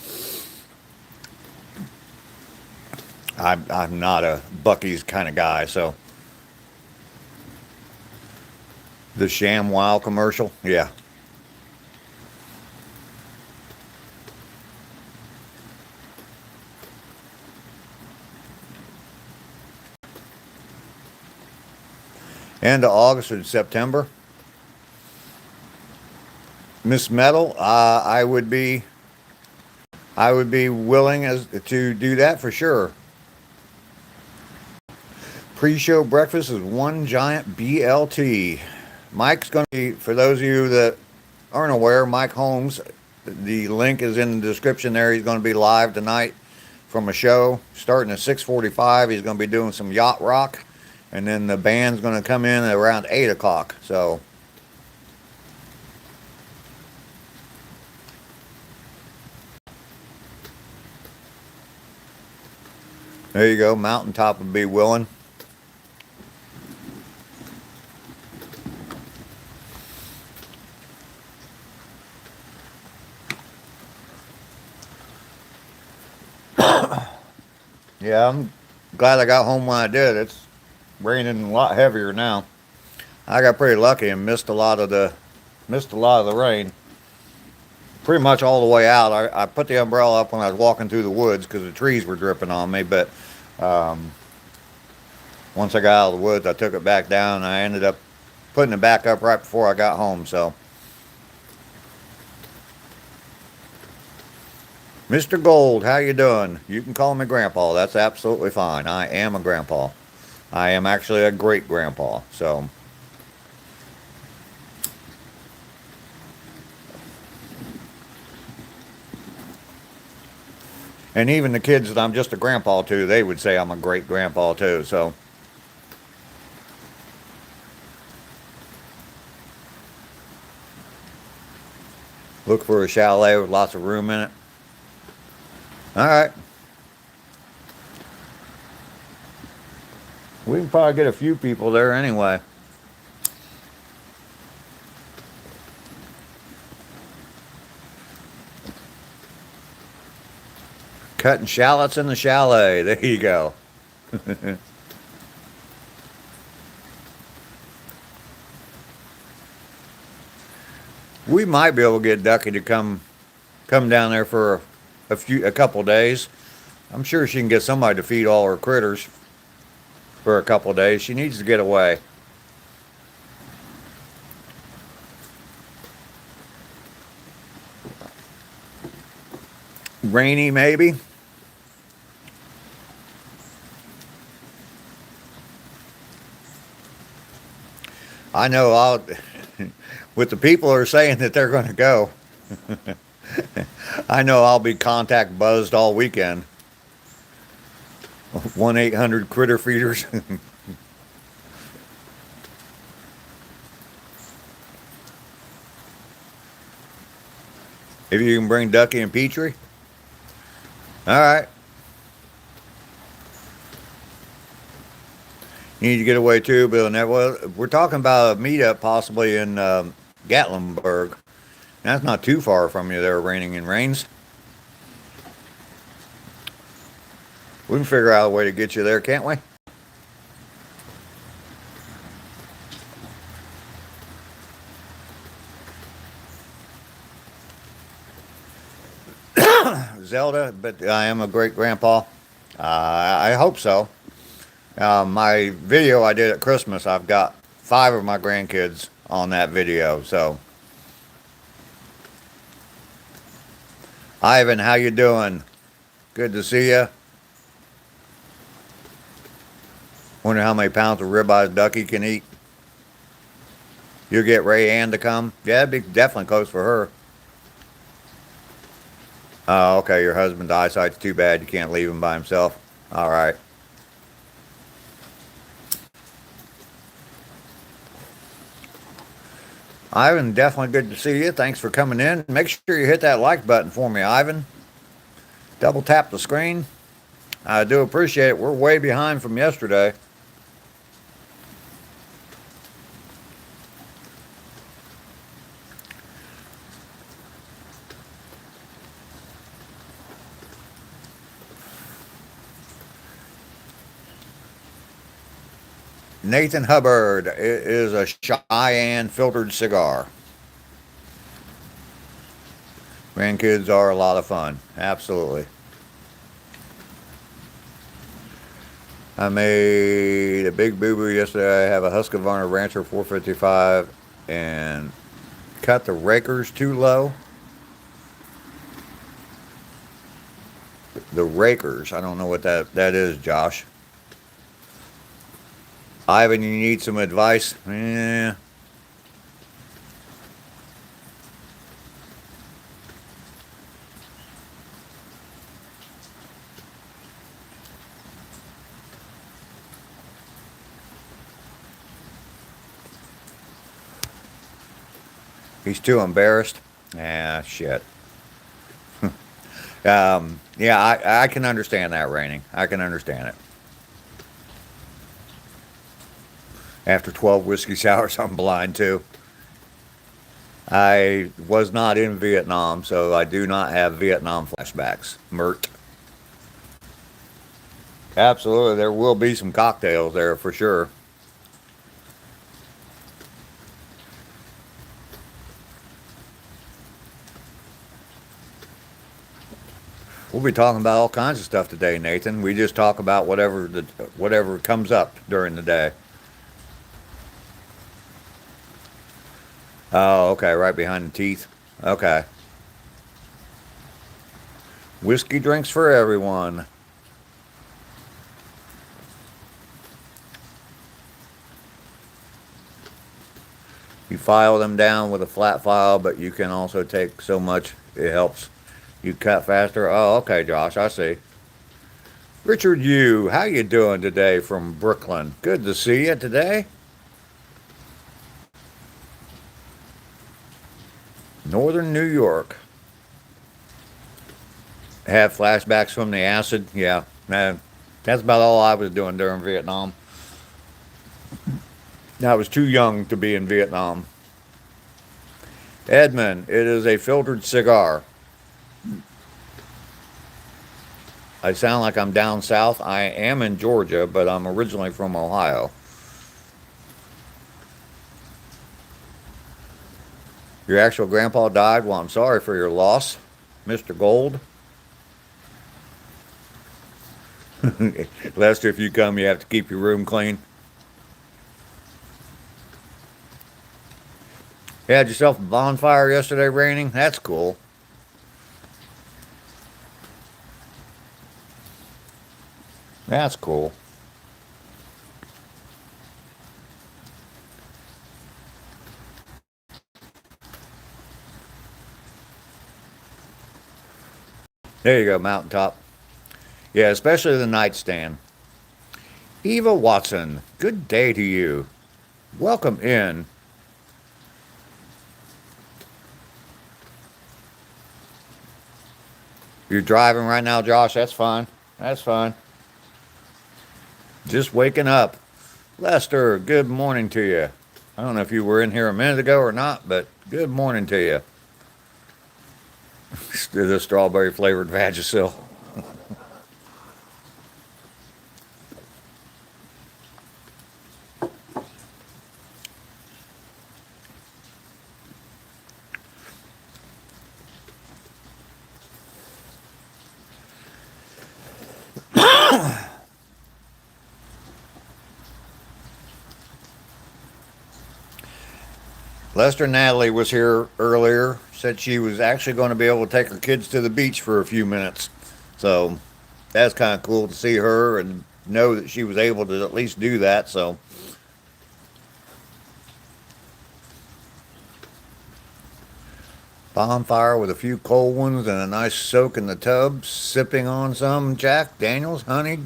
[SPEAKER 1] I'm not a Bucky's kind of guy, so. The ShamWow commercial, yeah. End of August or September. Miss Metal, I would be willing as to do that for sure. Pre-show breakfast is one giant BLT. Mike's going to be, for those of you that aren't aware, Mike Holmes, the link is in the description there. He's going to be live tonight from a show starting at 6:45. He's going to be doing some yacht rock, and then the band's going to come in at around 8 o'clock. So there you go. Mountaintop would be willing. Yeah, I'm glad I got home when I did. It's raining a lot heavier now. I got pretty lucky and missed a lot of the rain. Pretty much all the way out. I put the umbrella up when I was walking through the woods because the trees were dripping on me. But once I got out of the woods, I took it back down. And I ended up putting it back up right before I got home. So, Mr. Gold, how you doing? You can call me Grandpa. That's absolutely fine. I am a grandpa. I am actually a great grandpa. So, and even the kids that I'm just a grandpa to, they would say I'm a great grandpa too. So, look for a chalet with lots of room in it. All right. We can probably get a few people there anyway. Cutting shallots in the chalet. There you go. We might be able to get Ducky to come down there for a couple days. I'm sure she can get somebody to feed all her critters for a couple days. She needs to get away. Rainy, maybe. I know with the people who are saying that they're going to go, I know I'll be contact buzzed all weekend. 1-800 critter feeders. If you can bring Ducky and Petrie. All right. You need to get away too, Bill. We're talking about a meetup possibly in Gatlinburg. That's not too far from you there, Raining and Rains. We can figure out a way to get you there, can't we? Zelda, but I am a great grandpa. I hope so. My video I did at Christmas, I've got 5 of my grandkids on that video. So, Ivan, how you doing? Good to see you. Wonder how many pounds of ribeye Ducky can eat. You'll get Ray Ann to come. Yeah, it'd be definitely close for her. Oh, okay, your husband's eyesight's too bad. You can't leave him by himself. All right. Ivan, definitely good to see you. Thanks for coming in. Make sure you hit that like button for me, Ivan. Double tap the screen. I do appreciate it. We're way behind from yesterday. Nathan Hubbard, it is a Cheyenne filtered cigar. Grandkids are a lot of fun. Absolutely. I made a big boo-boo yesterday. I have a Husqvarna Rancher 455 and cut the rakers too low. The rakers, I don't know what that is, Josh. Ivan, you need some advice? Yeah. He's too embarrassed. Ah, shit. Yeah, I can understand that, Raining. I can understand it. After 12 whiskey sours, I'm blind too. I was not in Vietnam, so I do not have Vietnam flashbacks. Mert. Absolutely, there will be some cocktails there for sure. We'll be talking about all kinds of stuff today, Nathan. We just talk about whatever comes up during the day. Oh, okay, right behind the teeth. Okay. Whiskey drinks for everyone. You file them down with a flat file, but you can also take so much it helps you cut faster. Oh, okay, Josh, I see. Richard Yu, how you doing today from Brooklyn? Good to see you today. Northern New York. Have flashbacks from the acid? Yeah, man. That's about all I was doing during Vietnam. I was too young to be in Vietnam. Edmund, it is a filtered cigar. I sound like I'm down south. I am in Georgia, but I'm originally from Ohio. Your actual grandpa died? Well, I'm sorry for your loss, Mr. Gold. Lester, if you come, you have to keep your room clean. You had yourself a bonfire yesterday, raining? That's cool. That's cool. There you go, mountaintop. Yeah, especially the nightstand. Eva Watson, good day to you. Welcome in. You're driving right now, Josh? That's fine. That's fine. Just waking up. Lester, good morning to you. I don't know if you were in here a minute ago or not, but good morning to you. The strawberry flavored Vagisil. Lester Natalie was here earlier, said she was actually going to be able to take her kids to the beach for a few minutes. So that's kind of cool to see her and know that she was able to at least do that. So bonfire with a few cold ones and a nice soak in the tub, sipping on some Jack Daniels honey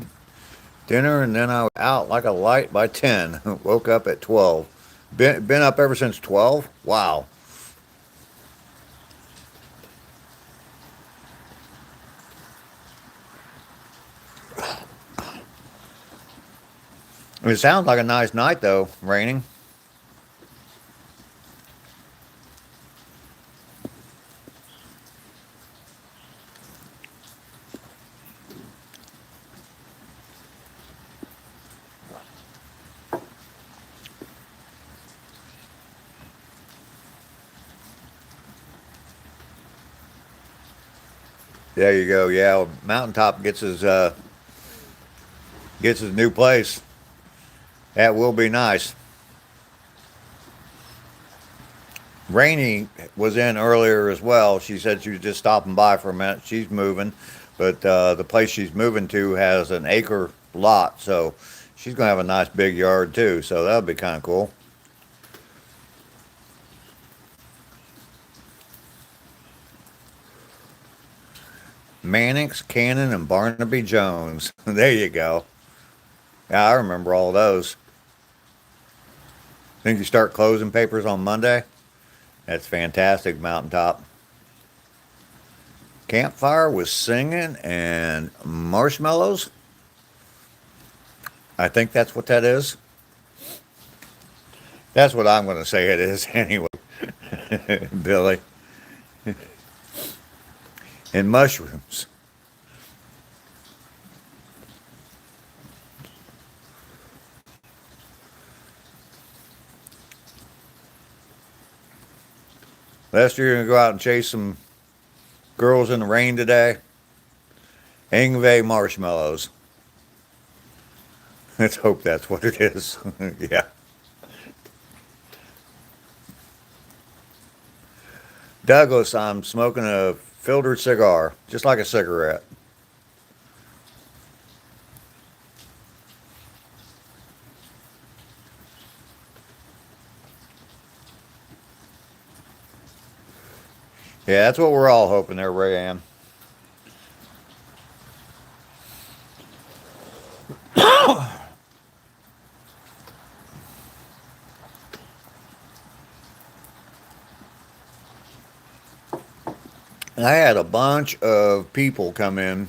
[SPEAKER 1] dinner, and then I was out like a light by 10. Woke up at 12. Been up ever since 12? Wow. It sounds like a nice night though, raining. There you go. Yeah, Mountaintop gets his new place. That will be nice. Rainey was in earlier as well. She said she was just stopping by for a minute. She's moving, but the place she's moving to has an acre lot, so She's going to have a nice big yard too, so that'll be kind of cool. Mannix, Cannon, and Barnaby Jones. There you go. Yeah, I remember all those. Think you start closing papers on Monday? That's fantastic, Mountaintop. Campfire with singing and marshmallows. I think that's what that is. That's what I'm going to say it is anyway, Billy. And mushrooms. Lester, you're going to go out and chase some girls in the rain today. Ingve marshmallows. Let's hope that's what it is. Yeah. Douglas, I'm smoking a filtered cigar, just like a cigarette. Yeah, that's what we're all hoping there, Ray Ann. I had a bunch of people come in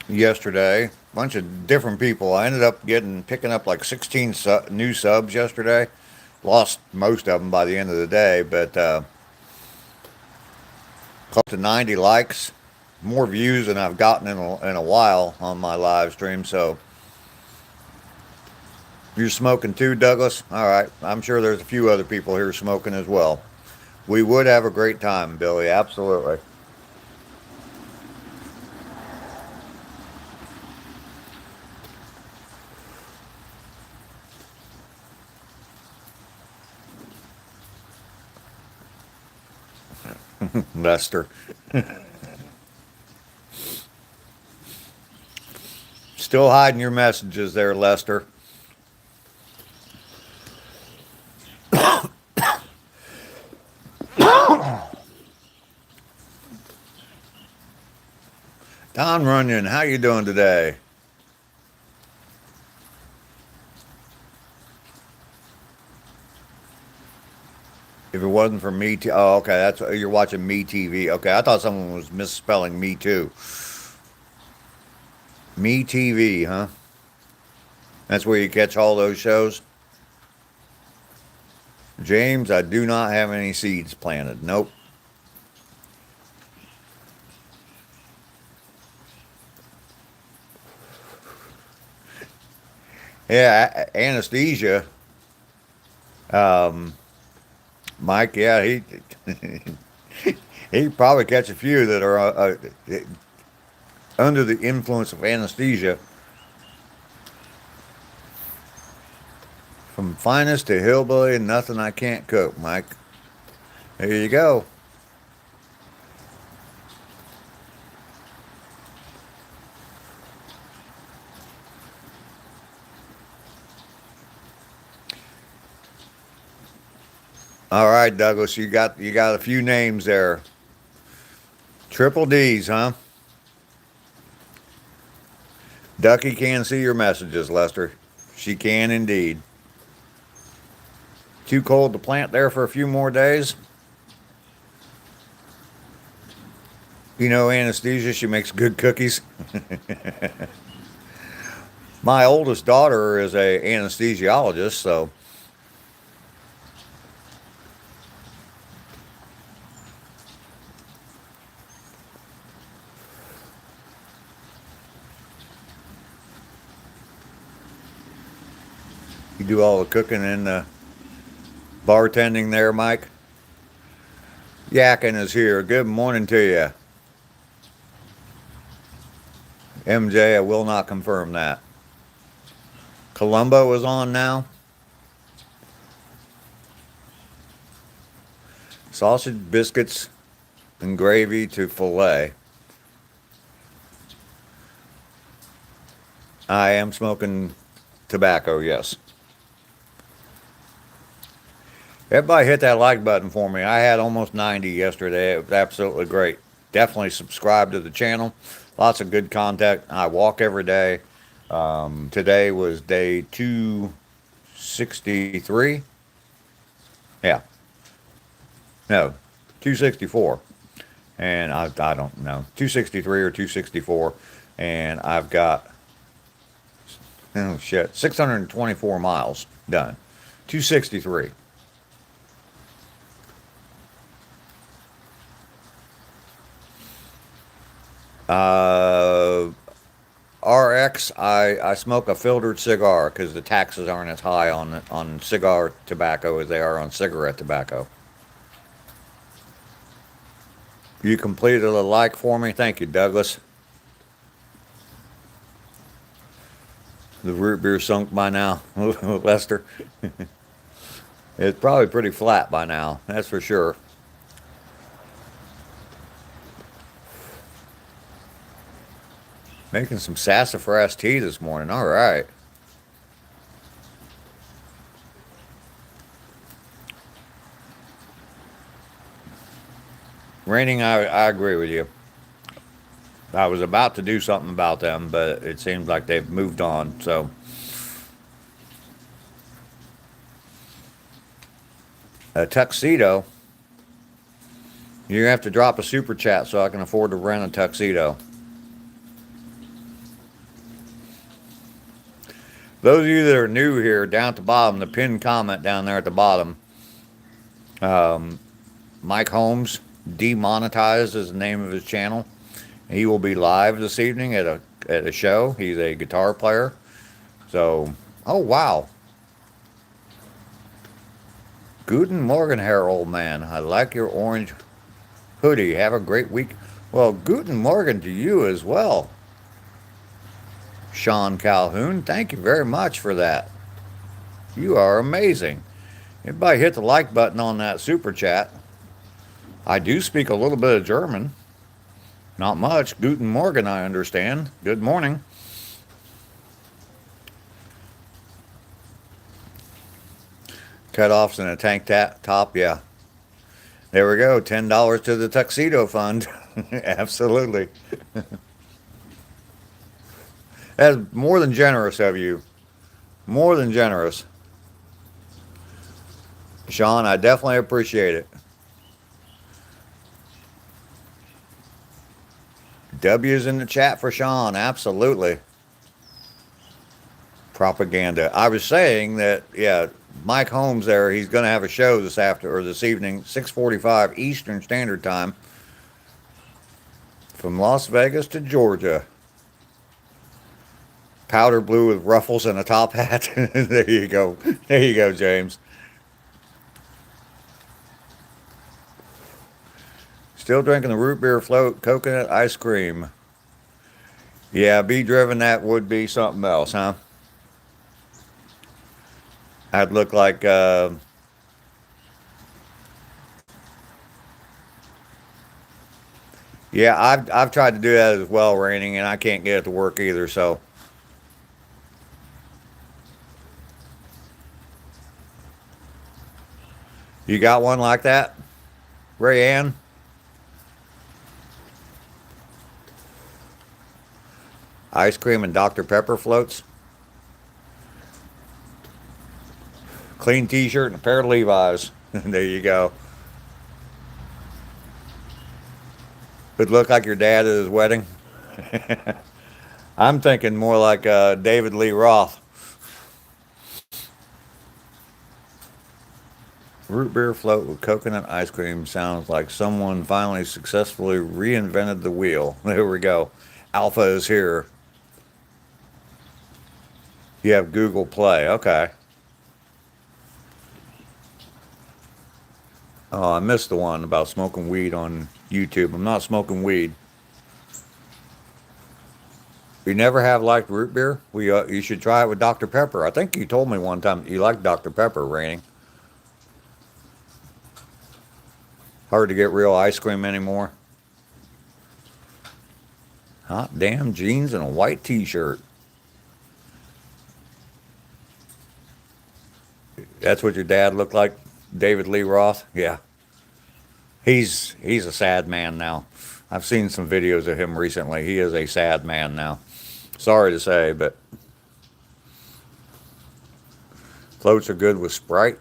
[SPEAKER 1] yesterday, a bunch of different people. I ended up picking up like 16 new subs yesterday. Lost most of them by the end of the day, but close to 90 likes, more views than I've gotten in a while on my live stream. So you're smoking too, Douglas? All right. I'm sure there's a few other people here smoking as well. We would have a great time, Billy. Absolutely. Lester. Still hiding your messages there, Lester. Don Runyon, how you doing today? If it wasn't for me, oh, okay, that's you're watching Me TV. Okay, I thought someone was misspelling Me Too. Me TV, huh? That's where you catch all those shows. James, I do not have any seeds planted. Nope. Yeah, anesthesia. Um, Mike, yeah, he he probably catch a few that are under the influence of anesthesia. From finest to hillbilly, nothing I can't cook, Mike. There you go. All right, Douglas, you got a few names there. Triple D's, huh? Ducky can see your messages, Lester. She can indeed. Too cold to plant there for a few more days. You know, anesthesia, she makes good cookies. My oldest daughter is a anesthesiologist, so you do all the cooking and bartending there, Mike. Yakin is here. Good morning to you. MJ, I will not confirm that. Columbo is on now. Sausage, biscuits, and gravy to filet.
[SPEAKER 2] I am smoking tobacco, yes. Everybody hit that like button for me. I had almost 90 yesterday. It was absolutely great. Definitely subscribe to the channel. Lots of good content. I walk every day. Today was day 263. Yeah, no, 264. And I don't know, 263 or 264. And I've got, oh shit, 624 miles done. 263. Uh, RX, I smoke a filtered cigar because the taxes aren't as high on cigar tobacco as they are on cigarette tobacco. You completed a like for me. Thank you, Douglas. The root beer sunk by now, Lester. It's probably pretty flat by now, that's for sure. Making some sassafras tea this morning. All right. Raining, I agree with you. I was about to do something about them, but it seems like they've moved on. So, a tuxedo, you have to drop a super chat so I can afford to rent a tuxedo. Those of you that are new here, down at the bottom, the pinned comment down there at the bottom, um, Mike Holmes, Demonetized is the name of his channel. He will be live this evening at a show. He's a guitar player. So, oh wow, Guten Morgen, Herr old man. I like your orange hoodie. Have a great week. Well, Guten Morgen to you as well, Sean Calhoun. Thank you very much for that. You are amazing. Everybody hit the like button on that super chat. I do speak a little bit of German. Not much. Guten Morgen, I understand. Good morning. Cutoffs and a tank top, yeah. There we go. $10 to the tuxedo fund. Absolutely. That's more than generous of you. More than generous. Sean, I definitely appreciate it. W's in the chat for Sean. Absolutely. Propaganda. I was saying that, yeah, Mike Holmes there, he's going to have a show this evening, 6:45 Eastern Standard Time from Las Vegas to Georgia. Powder blue with ruffles and a top hat. There you go. There you go, James. Still drinking the root beer float, coconut ice cream. Yeah, be driven, that would be something else, huh? I'd look like, yeah, I've tried to do that as well, raining, and I can't get it to work either. So you got one like that, Ray Ann? Ice cream and Dr. Pepper floats, clean T-shirt and a pair of Levi's. There you go. Would look like your dad at his wedding. I'm thinking more like David Lee Roth. Root beer float with coconut ice cream sounds like someone finally successfully reinvented the wheel. There we go. Alpha is here. You have Google Play. Okay. Oh, I missed the one about smoking weed on YouTube. I'm not smoking weed. You never have liked root beer? You should try it with Dr. Pepper. I think you told me one time that you liked Dr. Pepper, Raining. Hard to get real ice cream anymore. Hot damn jeans and a white T-shirt. That's what your dad looked like, David Lee Roth? Yeah. He's a sad man now. I've seen some videos of him recently. He is a sad man now. Sorry to say, but floats are good with Sprite.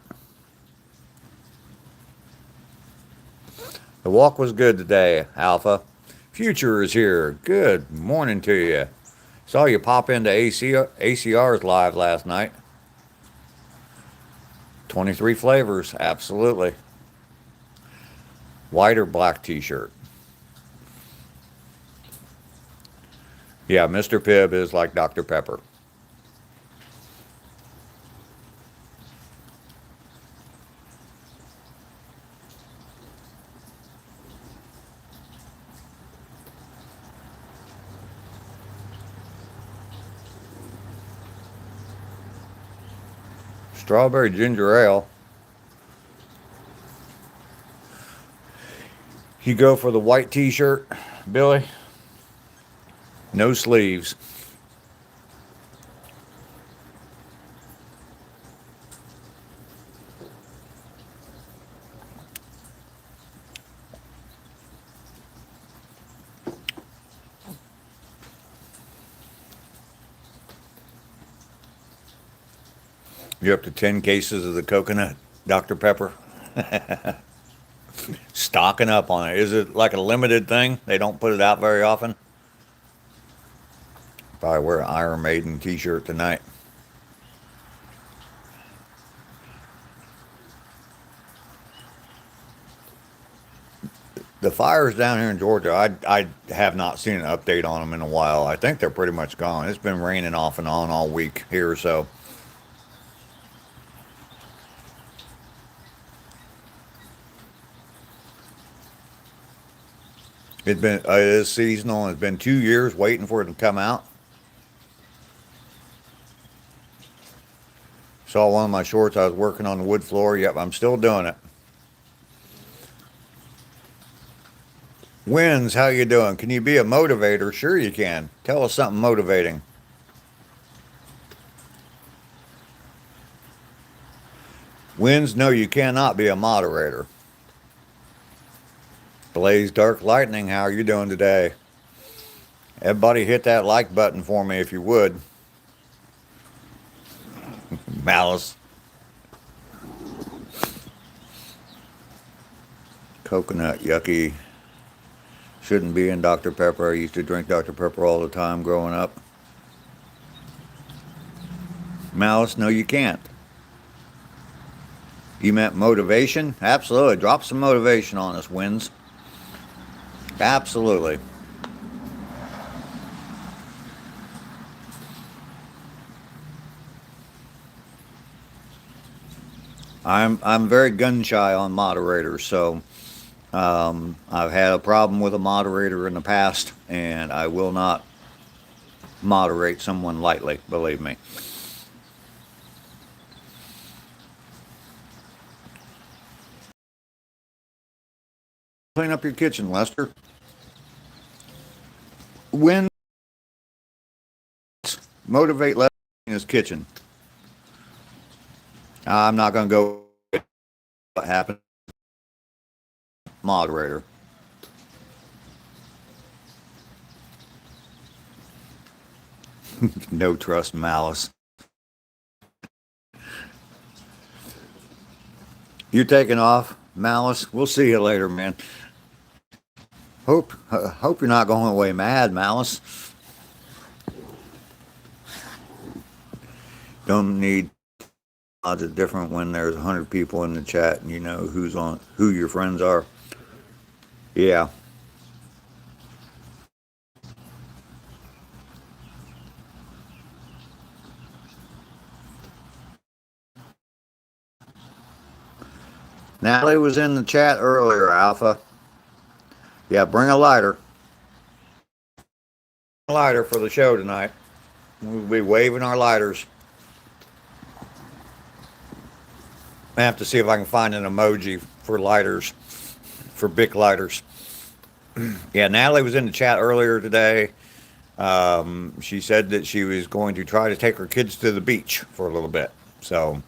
[SPEAKER 2] The walk was good today, Alpha. Future is here. Good morning to you. Saw you pop into ACR's live last night. 23 flavors, absolutely. White or black t-shirt. Yeah, Mr. Pibb is like Dr. Pepper. Strawberry ginger ale. You go for the white t-shirt, Billy? No sleeves. You're up to 10 cases of the coconut Dr. Pepper. Stocking up on it. Is it like a limited thing? They don't put it out very often? Probably wear an Iron Maiden t-shirt tonight. The fires down here in Georgia, I have not seen an update on them in a while. I think they're pretty much gone. It's been raining off and on all week here, so. It is seasonal, and it's been 2 years waiting for it to come out. Saw one of my shorts. I was working on the wood floor. Yep, I'm still doing it. Wins, how you doing? Can you be a motivator? Sure you can. Tell us something motivating. Wins, no, you cannot be a moderator. Blaze Dark Lightning, how are you doing today? Everybody hit that like button for me if you would. Malice. Coconut, yucky. Shouldn't be in Dr. Pepper. I used to drink Dr. Pepper all the time growing up. Malice, no you can't. You meant motivation? Absolutely. Drop some motivation on us, Wins. Absolutely. I'm very gun shy on moderators, so I've had a problem with a moderator in the past, and I will not moderate someone lightly, believe me. Clean up your kitchen, Lester. When motivate Lester in his kitchen. I'm not going to go what happened. Moderator. No trust, Malice. You taking off, Malice? We'll see you later, man. Hope you're not going away mad, Malice. Don't need odds of different when there's 100 people in the chat and you know who your friends are. Yeah. Natalie was in the chat earlier, Alpha. Yeah, bring a lighter. A lighter for the show tonight. We'll be waving our lighters. I have to see if I can find an emoji for lighters, for Bic lighters. Yeah, Natalie was in the chat earlier today. She said that she was going to try to take her kids to the beach for a little bit. So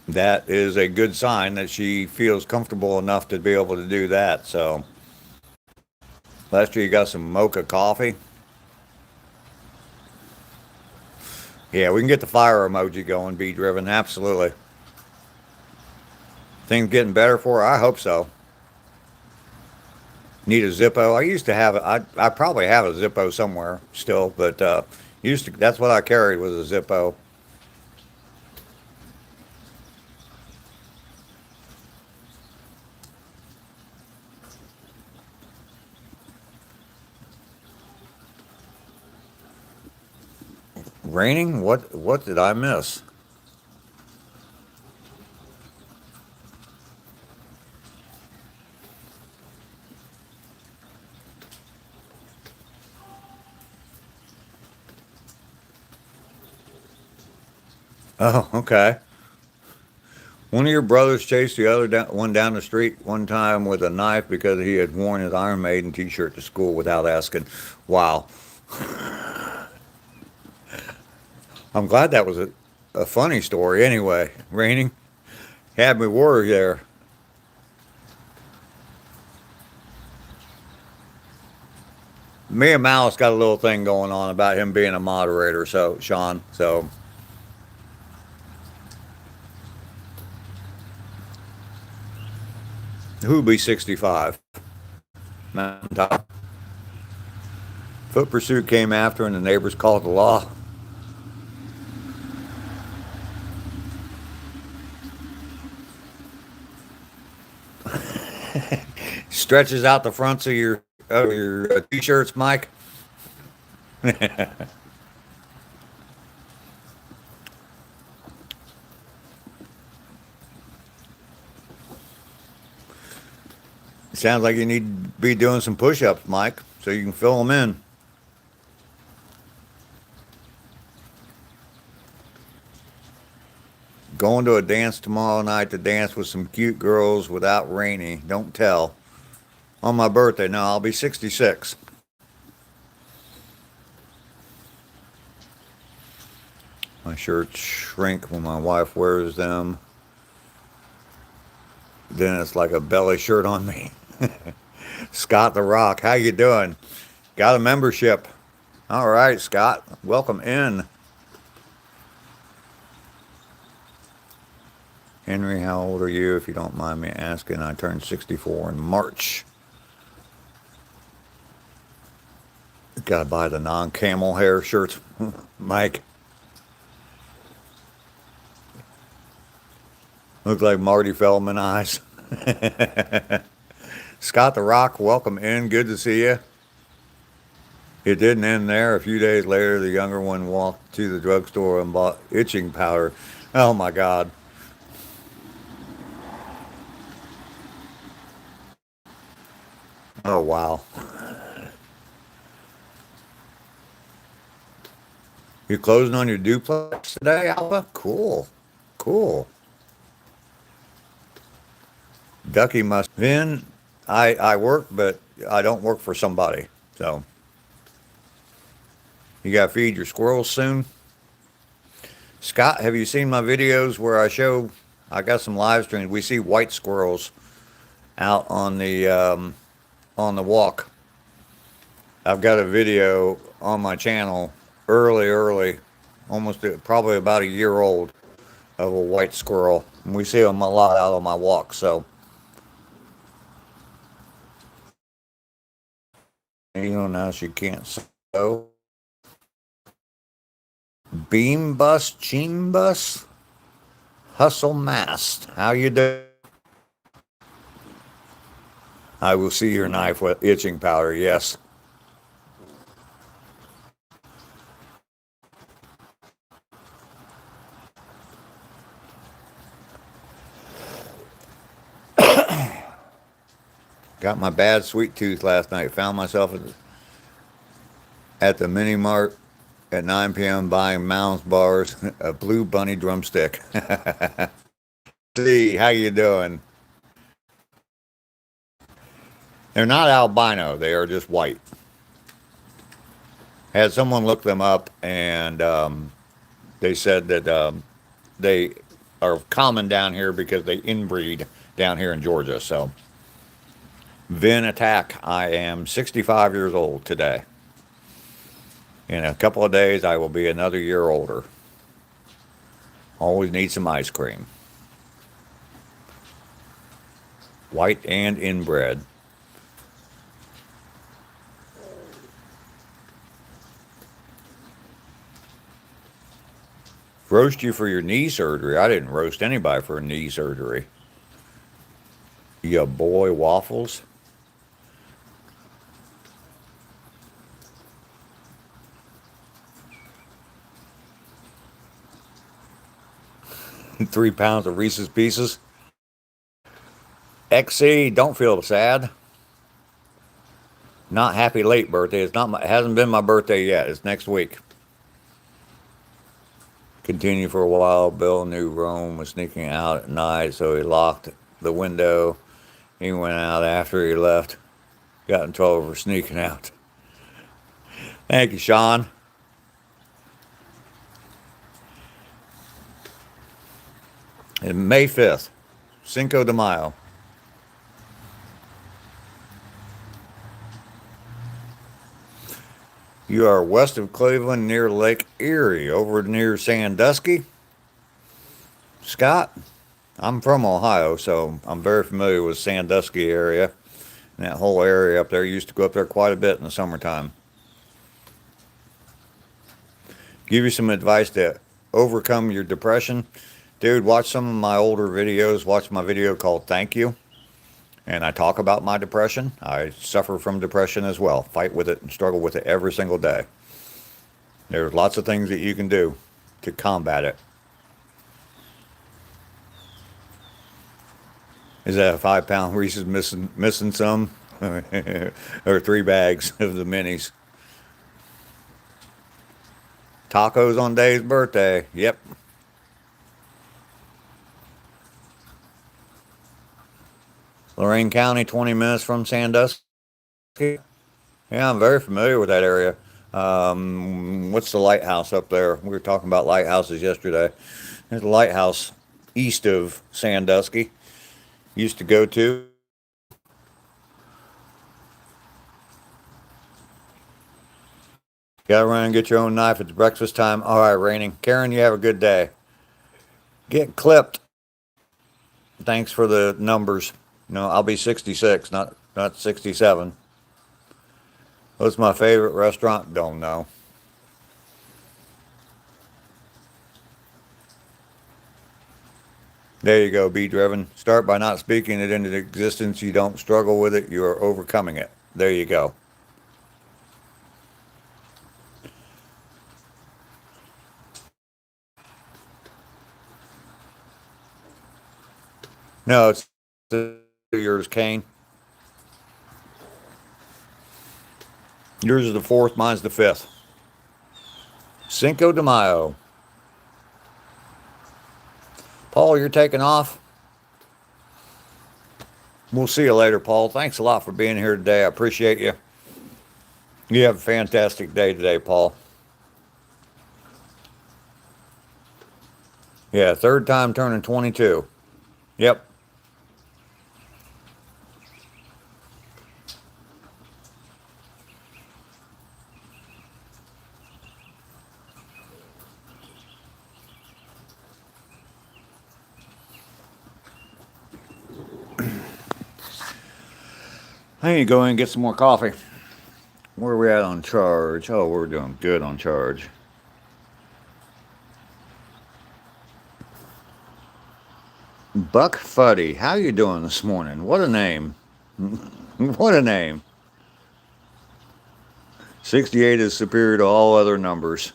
[SPEAKER 2] that is a good sign that she feels comfortable enough to be able to do that. So, Lester, you got some mocha coffee? Yeah, we can get the fire emoji going, be driven. Absolutely. Things getting better for her? I hope so. Need a Zippo? I used to have it. I probably have a Zippo somewhere still, but used to. That's what I carried was a Zippo. Raining? What did I miss? Oh, okay. One of your brothers chased the other one down the street one time with a knife because he had worn his Iron Maiden T-shirt to school without asking. Wow, I'm glad that was a funny story. Anyway, raining had me worried there. Me and Malice got a little thing going on about him being a moderator. So Sean, so who'll be 65? Mountaintop. Foot pursuit came after, and the neighbors called the law. Stretches out the fronts of your t-shirts, Mike. Sounds like you need to be doing some push-ups, Mike, so you can fill them in. Going to a dance tomorrow night to dance with some cute girls without Rainy. Don't tell. On my birthday. No, I'll be 66. My shirts shrink when my wife wears them. Then it's like a belly shirt on me. Scott the Rock, how you doing? Got a membership. All right, Scott, welcome in. Henry, how old are you, if you don't mind me asking? I turned 64 in March. Gotta buy the non-camel hair shirts, Mike. Look like Marty Feldman eyes. Scott the Rock, welcome in. Good to see you. It didn't end there. A few days later, the younger one walked to the drugstore and bought itching powder. Oh my God. Oh wow. You closing on your duplex today, Alpha? Cool. Cool. Ducky must. Then I work, but I don't work for somebody. So you got to feed your squirrels soon. Scott, have you seen my videos where I show? I got some live streams. We see white squirrels out on the walk. I've got a video on my channel early, almost probably about a year old, of a white squirrel. And we see them a lot out on my walk. So you know now she can't sew. Beam bus, Cheen bus, hustle mast. How you do? I will see your knife with itching powder. Yes. Got my bad sweet tooth last night. Found myself at the mini mart at 9 p.m. buying Mounds bars, a blue bunny drumstick. See, how you doing? They're not albino. They are just white. Had someone look them up, and they said that they are common down here because they inbreed down here in Georgia. So, Vin Attack, I am 65 years old today. In a couple of days, I will be another year older. Always need some ice cream. White and inbred. Roast you for your knee surgery. I didn't roast anybody for knee surgery. Ya boy waffles. £3 of Reese's Pieces. XC, don't feel sad. Not happy late birthday. It hasn't been my birthday yet. It's next week. Continued for a while. Bill knew Rome was sneaking out at night, so he locked the window. He went out after he left. Got in trouble for sneaking out. Thank you, Sean. And May 5th, Cinco de Mayo. You are west of Cleveland near Lake Erie, over near Sandusky. Scott, I'm from Ohio, so I'm very familiar with Sandusky area. And that whole area up there, used to go up there quite a bit in the summertime. Give you some advice to overcome your depression. Dude, watch some of my older videos. Watch my video called Thank You. And I talk about my depression. I suffer from depression as well. Fight with it and struggle with it every single day. There's lots of things that you can do to combat it. Is that a 5-pound Reese's missing some? Or 3 bags of the minis? Tacos on Dave's birthday. Yep. Lorain County, 20 minutes from Sandusky. Yeah, I'm very familiar with that area. What's the lighthouse up there? We were talking about lighthouses yesterday. There's a lighthouse east of Sandusky. Used to go to. Gotta run and get your own knife. It's breakfast time. All right, Raining. Karen, you have a good day. Get clipped. Thanks for the numbers. No, I'll be 66, not 67. What's my favorite restaurant? Don't know. There you go, be driven. Start by not speaking it into existence. You don't struggle with it. You are overcoming it. There you go. No, it's yours, Kane. Yours is the 4th, mine's the 5th. Cinco de Mayo. Paul, you're taking off. We'll see you later, Paul. Thanks a lot for being here today. I appreciate you. You have a fantastic day today, Paul. Yeah, 3rd time turning 22. Yep. I need to go in and get some more coffee. Where are we at on charge? Oh, we're doing good on charge. Buck Fuddy, how you doing this morning? What a name. What a name. 68 is superior to all other numbers.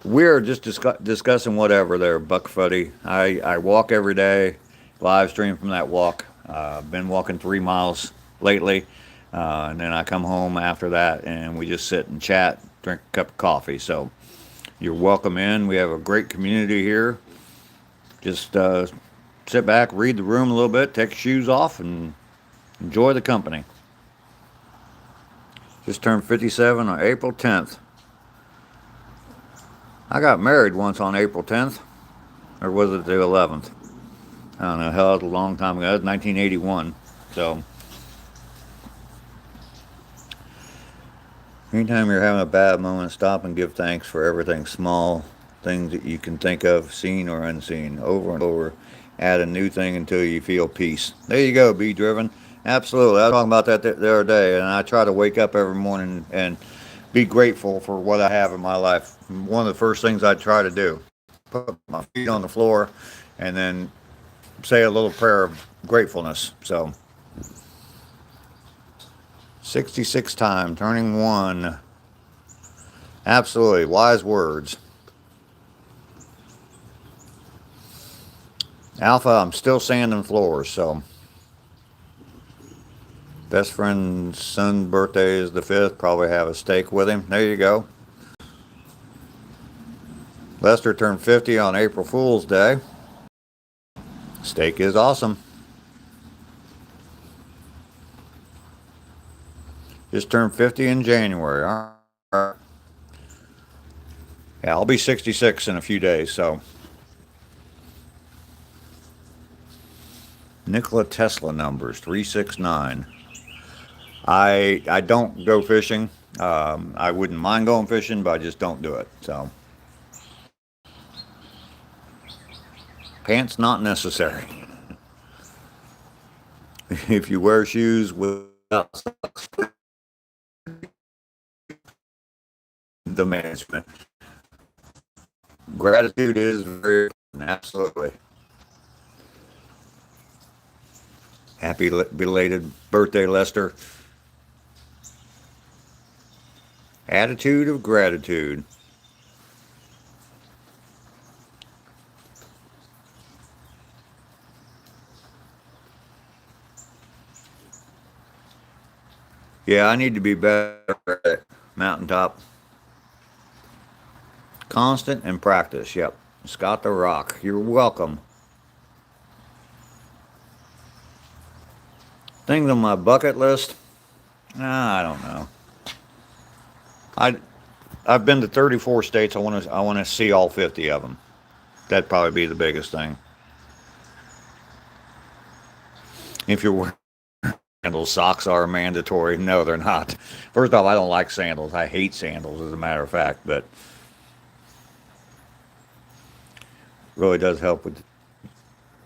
[SPEAKER 2] We're just discussing whatever there, Buck Fuddy. I walk every day, live stream from that walk. I've been walking 3 miles lately, and then I come home after that, and we just sit and chat, drink a cup of coffee. So you're welcome in. We have a great community here. Just sit back, read the room a little bit, take your shoes off, and enjoy the company. Just turned 57 on April 10th. I got married once on April 10th. or was it the 11th? I don't know. Hell, it was a long time ago. It was 1981. So, anytime you're having a bad moment, stop and give thanks for everything small, things that you can think of, seen or unseen, over and over. Add a new thing until you feel peace. There you go, be driven. Absolutely. I was talking about that the other day, and I try to wake up every morning and be grateful for what I have in my life. One of the first things I try to do, put my feet on the floor, and then say a little prayer of gratefulness. So, 66 time, turning one. Absolutely. Wise words. Alpha, I'm still sanding floors, so. Best friend's son's birthday is the 5th. Probably have a steak with him. There you go. Lester turned 50 on April Fool's Day. Steak is awesome. Just turned 50 in January. All right. Yeah, I'll be 66 in a few days, so. Nikola Tesla numbers 369. I don't go fishing. I wouldn't mind going fishing, but I just don't do it. So, pants not necessary. If you wear shoes without socks, the management. Gratitude is very important, absolutely. Happy belated birthday, Lester. Attitude of gratitude. Yeah, I need to be better at mountaintop. Constant and practice. Yep. Scott the Rock. You're welcome. Things on my bucket list. I don't know. I I've been to 34 states. I want to see all 50 of them. That'd probably be the biggest thing. If you're wearing sandals, socks are mandatory. No, they're not. First off, I don't like sandals. I hate sandals, as a matter of fact. But really does help with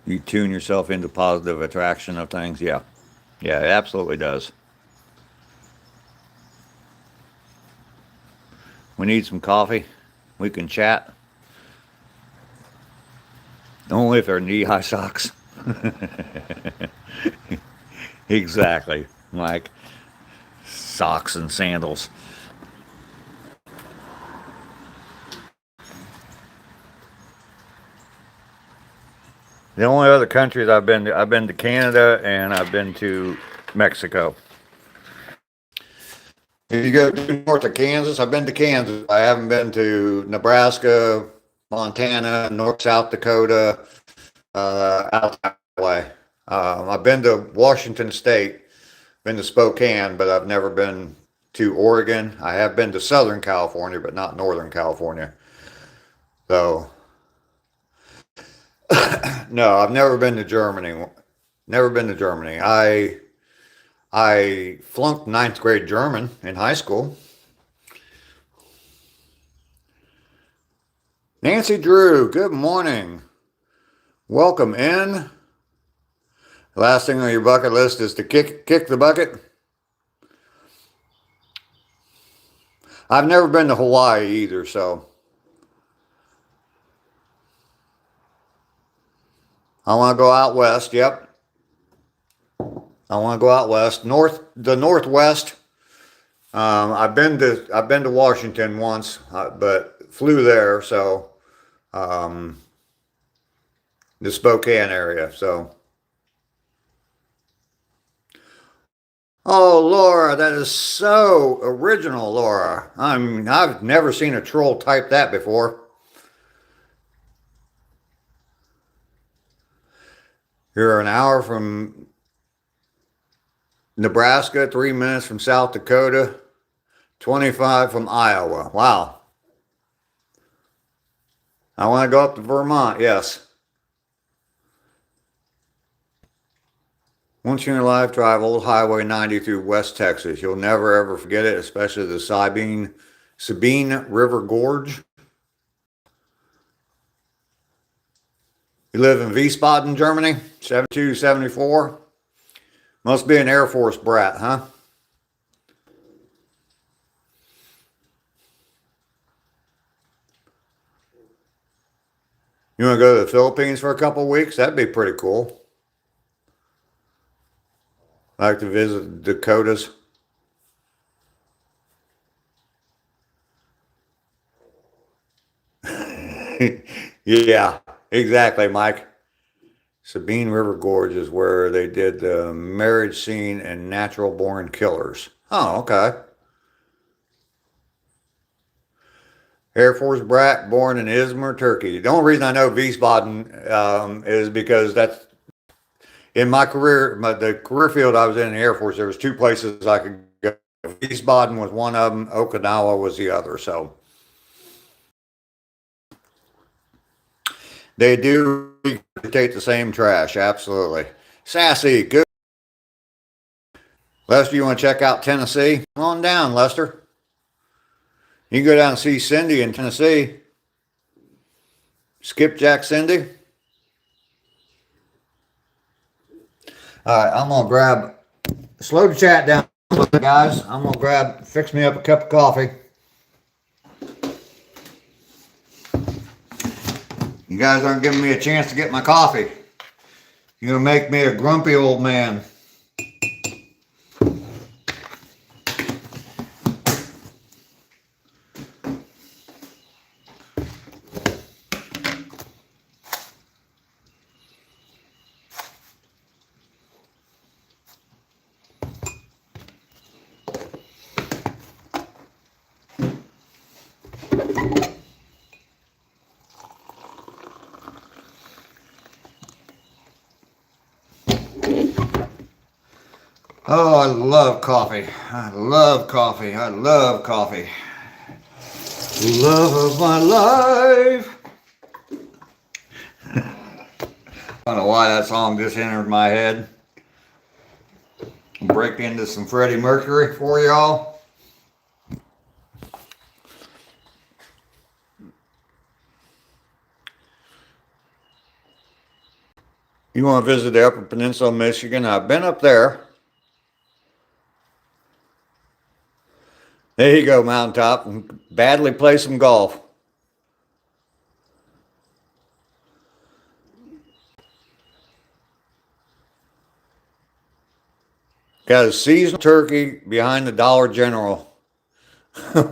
[SPEAKER 2] you tune yourself into positive attraction of things. Yeah, yeah, it absolutely does. We need some coffee. We can chat. Only if they're knee-high socks. Exactly. Like socks and sandals. The only other countries I've been to Canada and I've been to Mexico. If you go north of Kansas, I've been to Kansas. I haven't been to Nebraska, Montana, North South Dakota, out that way. I've been to Washington State, been to Spokane, but I've never been to Oregon. I have been to Southern California, but not Northern California. So, no, I've never been to Germany. Never been to Germany. I flunked ninth grade German in high school. Nancy Drew, good morning. Welcome in. Last thing on your bucket list is to kick the bucket. I've never been to Hawaii either, so I want to go out west. Yep, I want to go out west, the northwest. I've been to Washington once, but flew there, so um, the Spokane area. So, oh, Laura, that is so original, Laura. I've never seen a troll type that before. You're an hour from Nebraska, 3 minutes from South Dakota, 25 from Iowa. Wow. I want to go up to Vermont, yes. Once in your life, drive Old Highway 90 through West Texas. You'll never ever forget it, especially the Sabine River Gorge. You live in Wiesbaden, Germany, 7274. Must be an Air Force brat, huh? You want to go to the Philippines for a couple of weeks? That'd be pretty cool. I like to visit the Dakotas. Yeah, exactly, Mike. Sabine River Gorge is where they did the marriage scene in Natural Born Killers. Oh, okay. Air Force brat born in Izmir, Turkey. The only reason I know Wiesbaden is because that's in my career, the career field I was in the Air Force. There was two places I could go. Wiesbaden was one of them. Okinawa was the other. So they do take the same trash. Absolutely. Sassy, good. Lester, you want to check out Tennessee? Come on down, Lester. You can go down and see Cindy in Tennessee. Skipjack Cindy. All right, I'm going to slow the chat down a little bit, guys. I'm going to fix me up a cup of coffee. You guys aren't giving me a chance to get my coffee. You're going to make me a grumpy old man. Oh, I love coffee. I love coffee. I love coffee. Love of my life. I don't know why that song just entered my head. Break into some Freddie Mercury for y'all. You want to visit the Upper Peninsula of Michigan? I've been up there. There you go, Mountaintop. Badly play some golf. Got a seasonal turkey behind the Dollar General.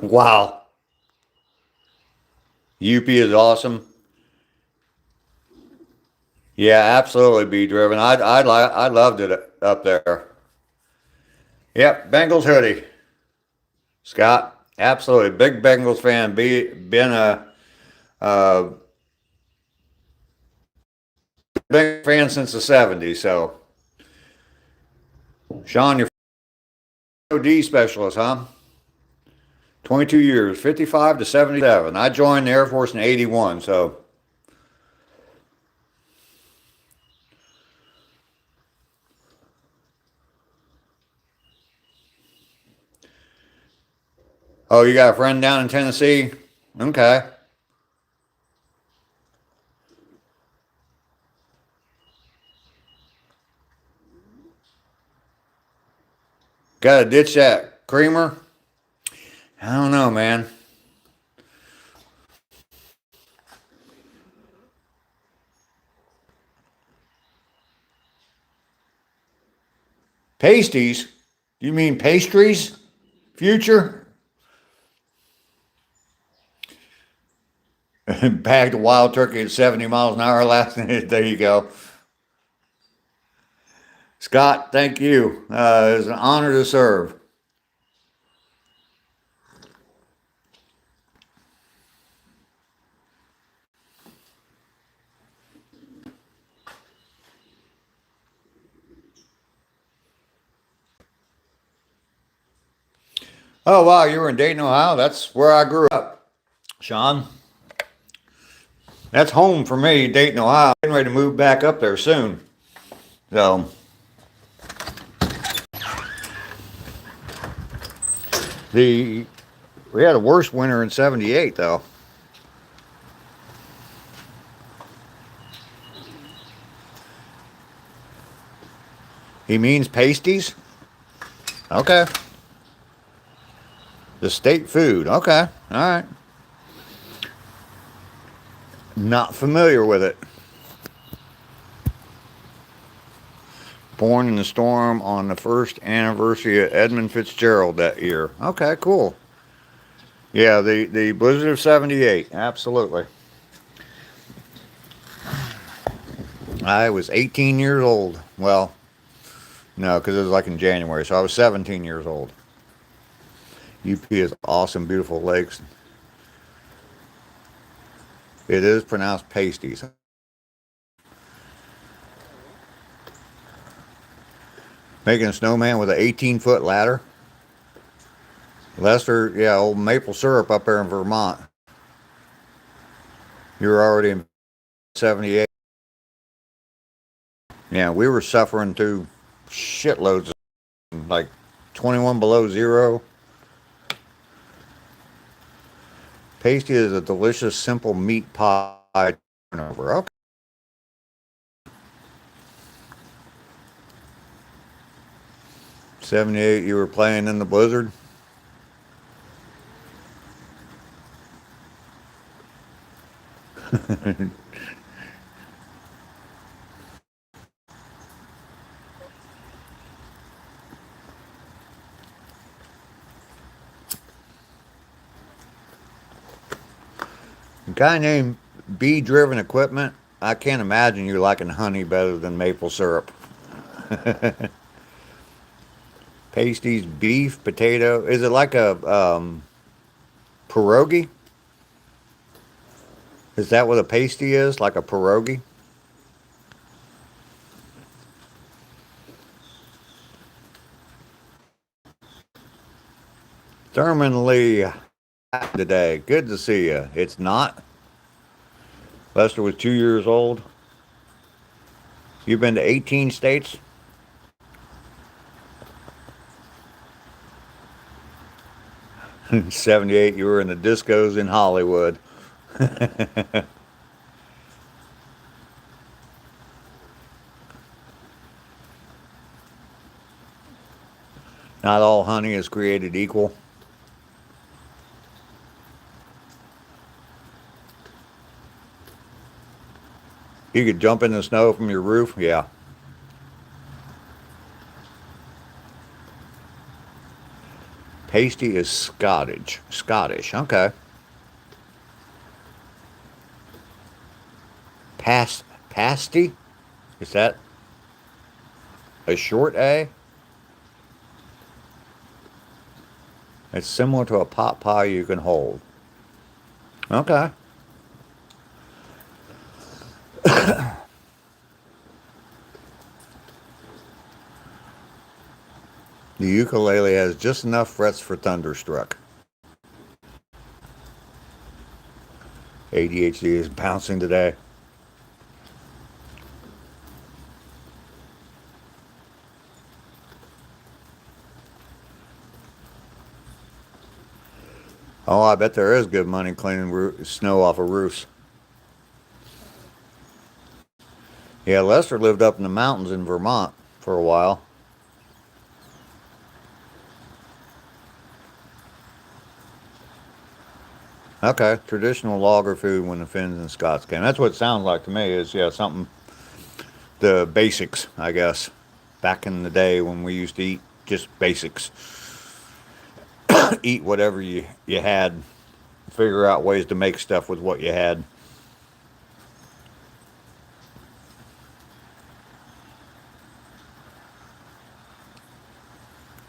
[SPEAKER 2] Wow. UP is awesome. Yeah, absolutely be driven. I loved it up there. Yep, Bengals hoodie. Scott, absolutely big Bengals fan. Been a big fan since the '70s. So, Sean, you're OD specialist, huh? 22 years, 55 to 77. I joined the Air Force in '81. So. Oh, you got a friend down in Tennessee? Okay. Got to ditch that creamer? I don't know, man. Pasties? You mean pastries? Future? Bagged a wild turkey at 70 miles an hour last night. There you go. Scott, thank you. It's an honor to serve. Oh, wow, you were in Dayton, Ohio? That's where I grew up, Sean. That's home for me, Dayton, Ohio. Getting ready to move back up there soon. So the we had a worse winter in '78 though. He means pasties. Okay. The state food. Okay. All right. Not familiar with it. Born in the storm on the first anniversary of Edmund Fitzgerald that year. Okay, cool. Yeah, the blizzard of '78. Absolutely. I was 18 years old. Well, no, because it was like in January, so I was 17 years old. UP is awesome, beautiful lakes. It is pronounced pasties. Making a snowman with an 18-foot ladder. Lester, yeah, old maple syrup up there in Vermont. You were already in '78. Yeah, we were suffering through shitloads of like 21 below zero. Pasty is a delicious, simple meat pie turnover. Okay. '78, you were playing in the blizzard. A guy named Bee Driven Equipment. I can't imagine you liking honey better than maple syrup. Pasties, beef, potato. Is it like a pierogi? Is that what a pasty is? Like a pierogi? Thurman Lee today. Good to see you. It's not. Lester was 2 years old. You've been to 18 states? '78, you were in the discos in Hollywood. Not all honey is created equal. You could jump in the snow from your roof. Yeah. Pasty is Scottish. Scottish. Okay. Pasty? Is that a short A? It's similar to a pot pie you can hold. Okay. The ukulele has just enough frets for thunderstruck. ADHD is bouncing today. Oh, I bet there is good money cleaning snow off of roofs. Yeah, Lester lived up in the mountains in Vermont for a while. Okay, traditional logger food when the Finns and Scots came. That's what it sounds like to me. Is yeah, something the basics, I guess. Back in the day when we used to eat just basics, eat whatever you had, figure out ways to make stuff with what you had.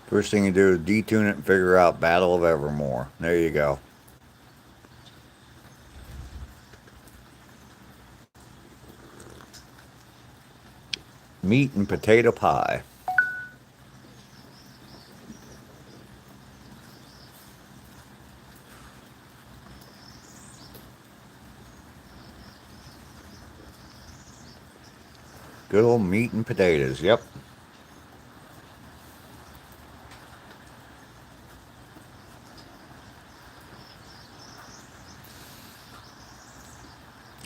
[SPEAKER 2] First thing you do is detune it and figure out Battle of Evermore. There you go. Meat and potato pie. Good old meat and potatoes. Yep.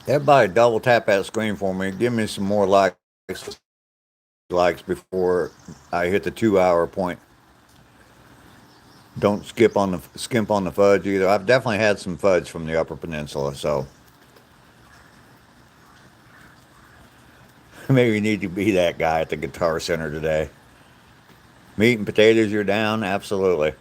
[SPEAKER 2] Everybody double tap that screen for me. Give me some more likes before I hit the 2 hour point. Don't skimp on the fudge either. I've definitely had some fudge from the Upper Peninsula, so maybe you need to be that guy at the Guitar Center today. Meat and potatoes, you're down? Absolutely.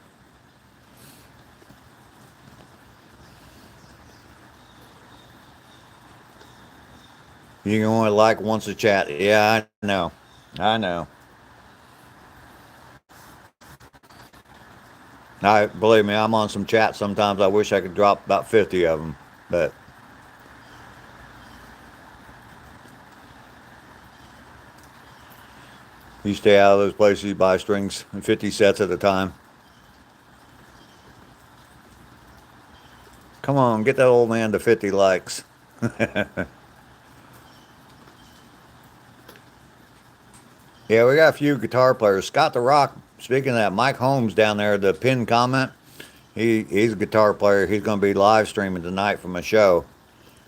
[SPEAKER 2] You can only like once a chat. Yeah, I know. I know. I believe me, I'm on some chats sometimes. I wish I could drop about 50 of them, but you stay out of those places. You buy strings, 50 sets at a time. Come on, get that old man to 50 likes. Yeah, we got a few guitar players. Scott the Rock, speaking of that, Mike Holmes down there, the pinned comment, he's a guitar player. He's going to be live streaming tonight from a show.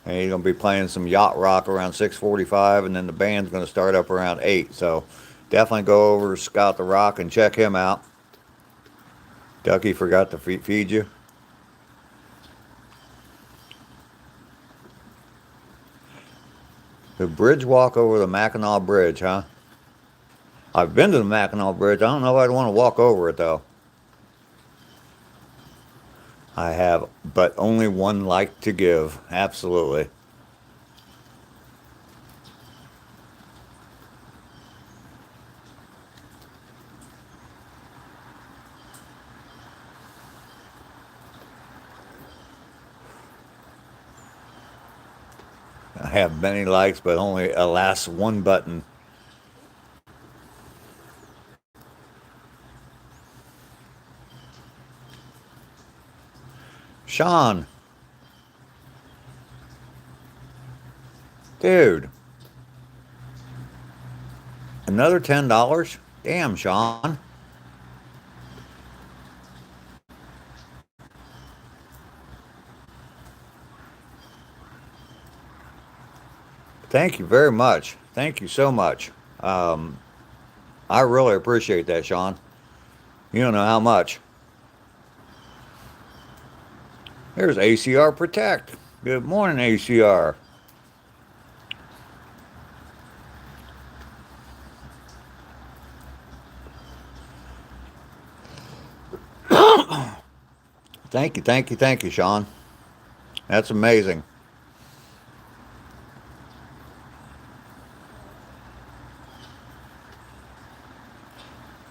[SPEAKER 2] And he's going to be playing some yacht rock around 6:45, and then the band's going to start up around 8. So definitely go over to Scott the Rock and check him out. Ducky forgot to feed you. The bridge walk over the Mackinac Bridge, huh? I've been to the Mackinac Bridge. I don't know if I'd want to walk over it, though. I have, but only one like to give. Absolutely. I have many likes, but only, alas, one button. Sean, dude, another $10? Damn, Sean. Thank you very much. Thank you so much. Um, I really appreciate that, Sean. You don't know how much. There's ACR Protect. Good morning, ACR. Thank you, Sean. That's amazing.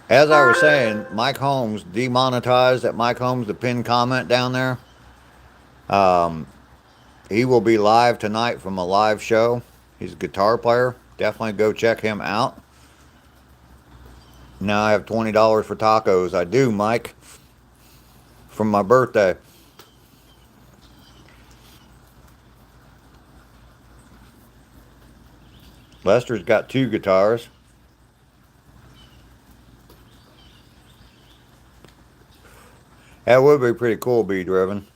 [SPEAKER 2] As I was saying, Mike Holmes demonetized at Mike Holmes, the pinned comment down there. Um, he will be live tonight from a live show. He's a guitar player. Definitely go check him out. Now I have $20 for tacos. I do, Mike, from my birthday. Lester's got 2 guitars. That would be pretty cool, be driven.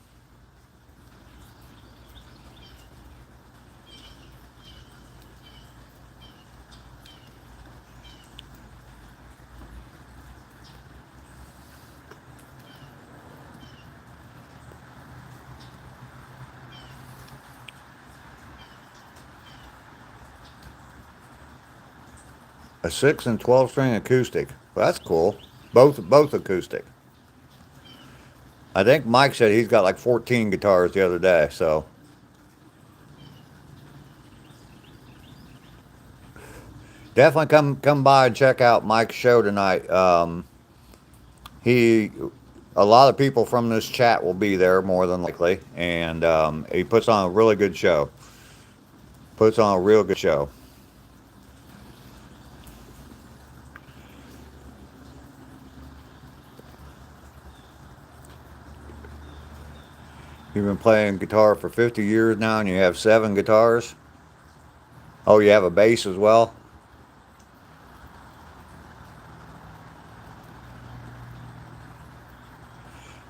[SPEAKER 2] A 6 and 12 string acoustic. Well, that's cool. Both acoustic. I think Mike said he's got like 14 guitars the other day, so definitely come by and check out Mike's show tonight. He a lot of people from this chat will be there more than likely, and he puts on a really good show. Puts on a real good show. You've been playing guitar for 50 years now, and you have 7 guitars. Oh, you have a bass as well?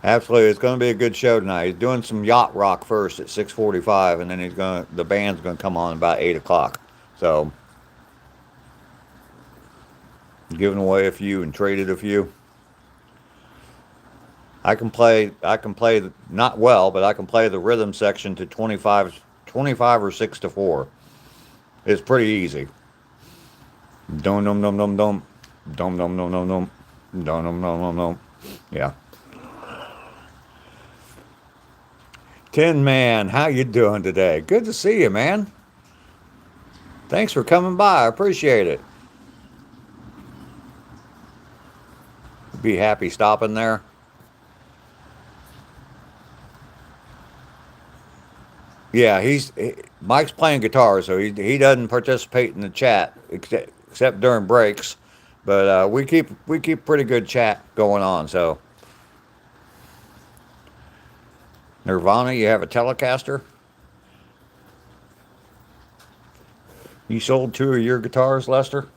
[SPEAKER 2] Absolutely, it's going to be a good show tonight. He's doing some yacht rock first at 6:45, and then the band's going to come on about 8 o'clock. So giving away a few and traded a few. I can play not well, but I can play the rhythm section to 25 or 6 to 4. It's pretty easy. Dum dum dum dum dum, dum dum dum dum dum, dum dum dum dum dum. Yeah. Tin Man, how you doing today? Good to see you, man. Thanks for coming by. I appreciate it. Be happy stopping there. Yeah, Mike's playing guitar, so he doesn't participate in the chat except during breaks. But we keep pretty good chat going on. So Nirvana, you have a Telecaster. You sold 2 of your guitars, Lester.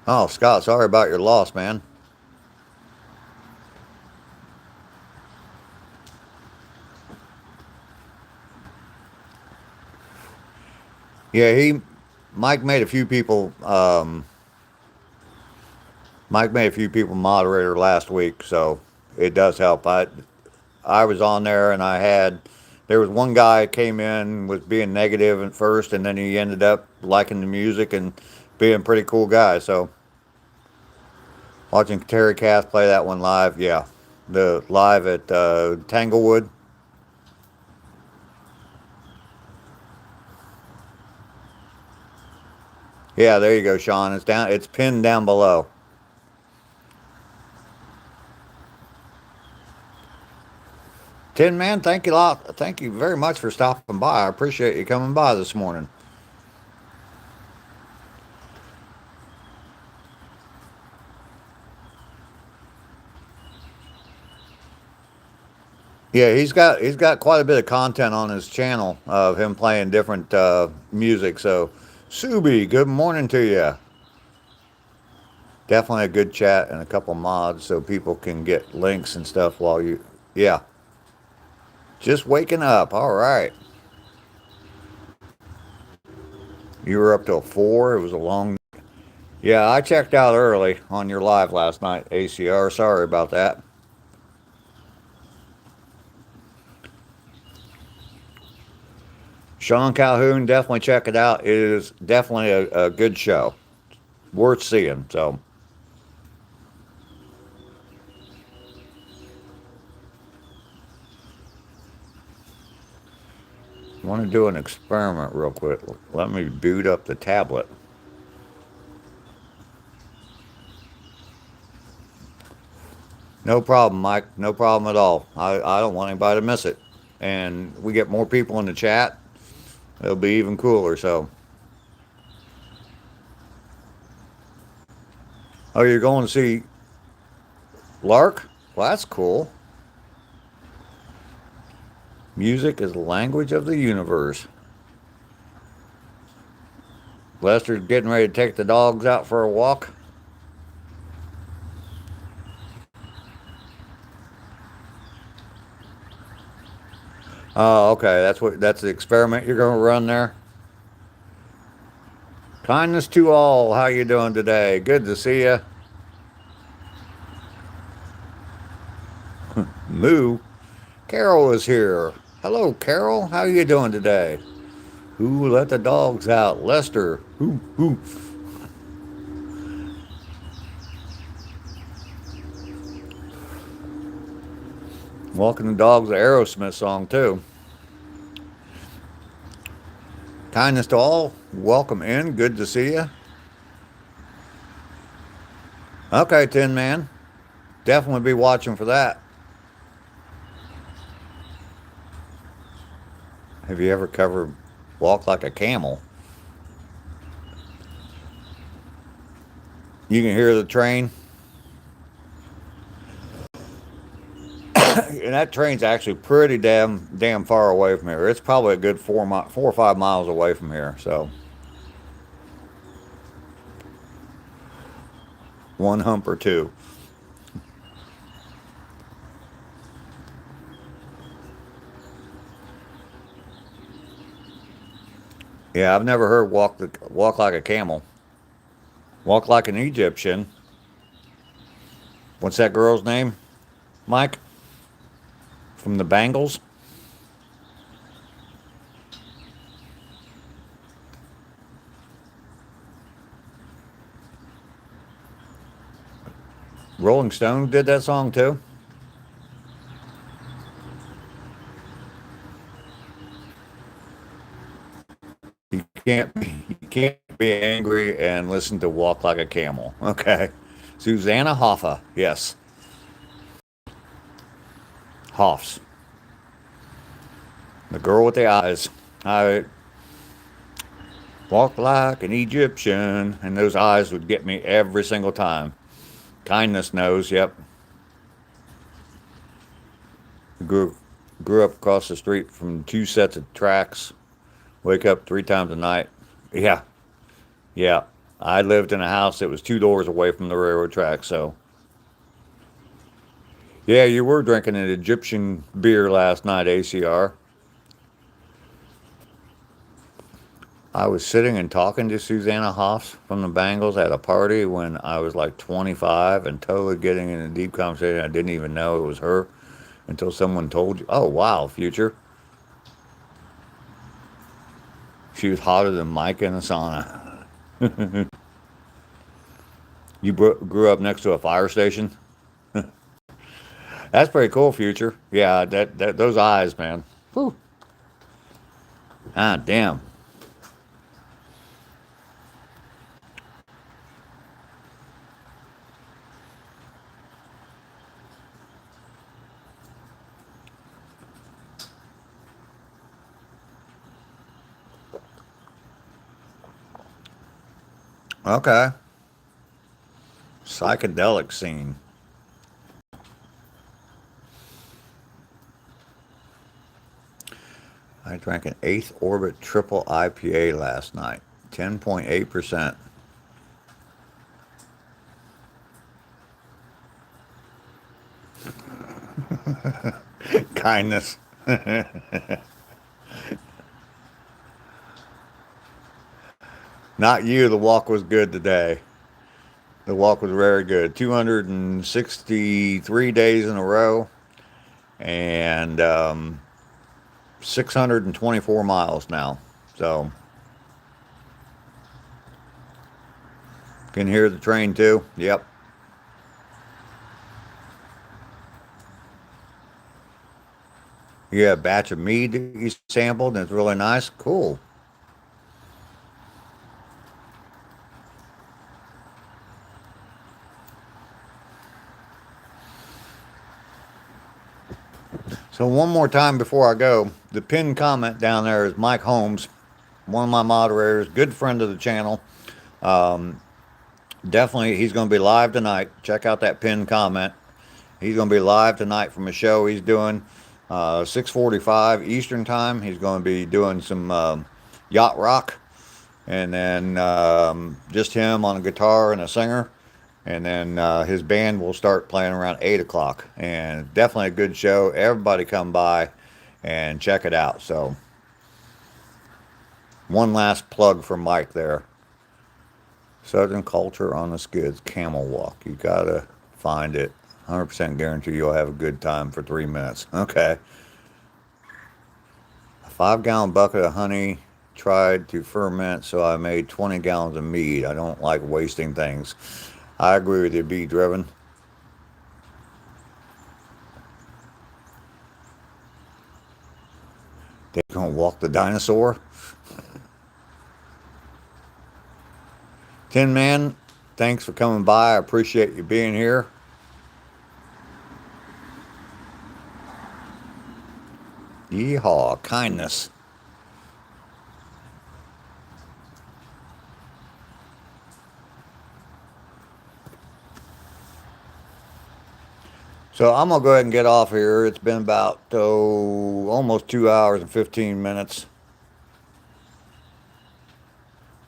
[SPEAKER 2] Oh, Scott, sorry about your loss, man. Yeah, he Mike made a few people. Mike made a few people moderator last week, so it does help. I was on there, and there was one guy came in was being negative at first, and then he ended up liking the music and being a pretty cool guy. So watching Terry Cass play that one live, yeah, the live at Tanglewood. Yeah, there you go, Sean. It's pinned down below. Tin Man, thank you a lot. Thank you very much for stopping by. I appreciate you coming by this morning. Yeah, he's got quite a bit of content on his channel of him playing different music. So, Subi, good morning to you. Definitely a good chat and a couple mods so people can get links and stuff while you. Yeah, just waking up. All right. You were up till 4. It was a long. Yeah, I checked out early on your live last night, ACR. Sorry about that. Sean Calhoun, definitely check it out. It is definitely a good show. Worth seeing. So, I want to do an experiment real quick. Let me boot up the tablet. No problem, Mike. No problem at all. I don't want anybody to miss it. And we get more people in the chat, it'll be even cooler. So, oh, you're going to see Lark? Well, that's cool. Music is the language of the universe. Lester's getting ready to take the dogs out for a walk. Oh, okay. That's the experiment you're going to run there. Kindness to all. How you doing today? Good to see you. Moo. Carol is here. Hello, Carol. How you doing today? Who let the dogs out? Lester. Who? Walking the Dog's an Aerosmith song, too. Kindness to all. Welcome in. Good to see you. Okay, Tin Man. Definitely be watching for that. Have you ever covered Walk Like a Camel? You can hear the train. And that train's actually pretty damn far away from here. It's probably a good 4 or 5 miles away from here. So One hump or two. Yeah, I've never heard walk like a camel. Walk like an Egyptian. What's that girl's name, Mike? From the Bangles? Rolling Stones did that song too. You can't be angry and listen to Walk Like a Camel. Okay. Susanna Hoffa. Yes. Hoffs. The girl with the eyes. I walk like an Egyptian, and those eyes would get me every single time. Kindness knows. Yep. Grew grew up across the street from two sets of tracks. Wake up three times a night. Yeah. Yeah. I lived in a house that was two doors away from the railroad track, so yeah, you were drinking an Egyptian beer last night, ACR. I was sitting and talking to Susanna Hoffs from the Bangles at a party when I was like 25 and totally getting in a deep conversation. I didn't even know it was her until someone told you. Oh, wow, future. She was hotter than Mike in a sauna. You grew up next to a fire station? That's pretty cool, future. Yeah, that those eyes, man. Whew. Ah, damn. Okay. Psychedelic scene. I drank an eighth orbit triple IPA last night. 10.8%. Kindness. Not you. The walk was good today. The walk was very good. 263 days in a row and 624 miles now. So, can hear the train too. Yep. You got a batch of mead that you sampled and it's really nice. Cool. So, one more time before I go, the pinned comment down there is Mike Holmes, one of my moderators, good friend of the channel. Um, Definitely, he's going to be live tonight. Check out that pinned comment. He's going to be live tonight from a show he's doing, 6:45 Eastern time. He's going to be doing some yacht rock, and then just him on a guitar and a singer, and then his band will start playing around 8 o'clock. And definitely a good show. Everybody come by and check it out. So, one last plug for Mike there. Southern culture on the skids, camel walk. You gotta find it. 100% guarantee you'll have a good time for 3 minutes. Okay. A 5 gallon bucket of honey tried to ferment, so I made 20 gallons of mead. I don't like wasting things. I agree with you, be driven. They're gonna walk the dinosaur. Tin Man, thanks for coming by. I appreciate you being here. Yeehaw, kindness. So I'm gonna go ahead and get off here. It's been about almost 2 hours and 15 minutes.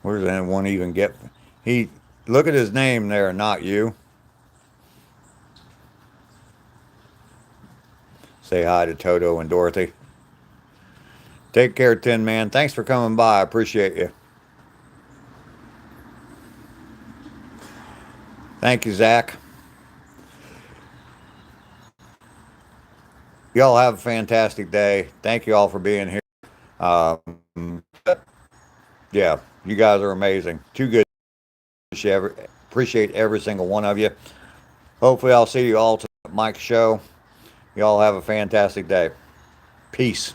[SPEAKER 2] Where does anyone even get? He Look at his name there, not you. Say hi to Toto and Dorothy. Take care, Tin Man. Thanks for coming by. I appreciate you. Thank you, Zach. Y'all have a fantastic day. Thank you all for being here. Um, yeah, you guys are amazing. Too good. Appreciate every single one of you. Hopefully, I'll see you all at Mike's show. Y'all have a fantastic day. Peace.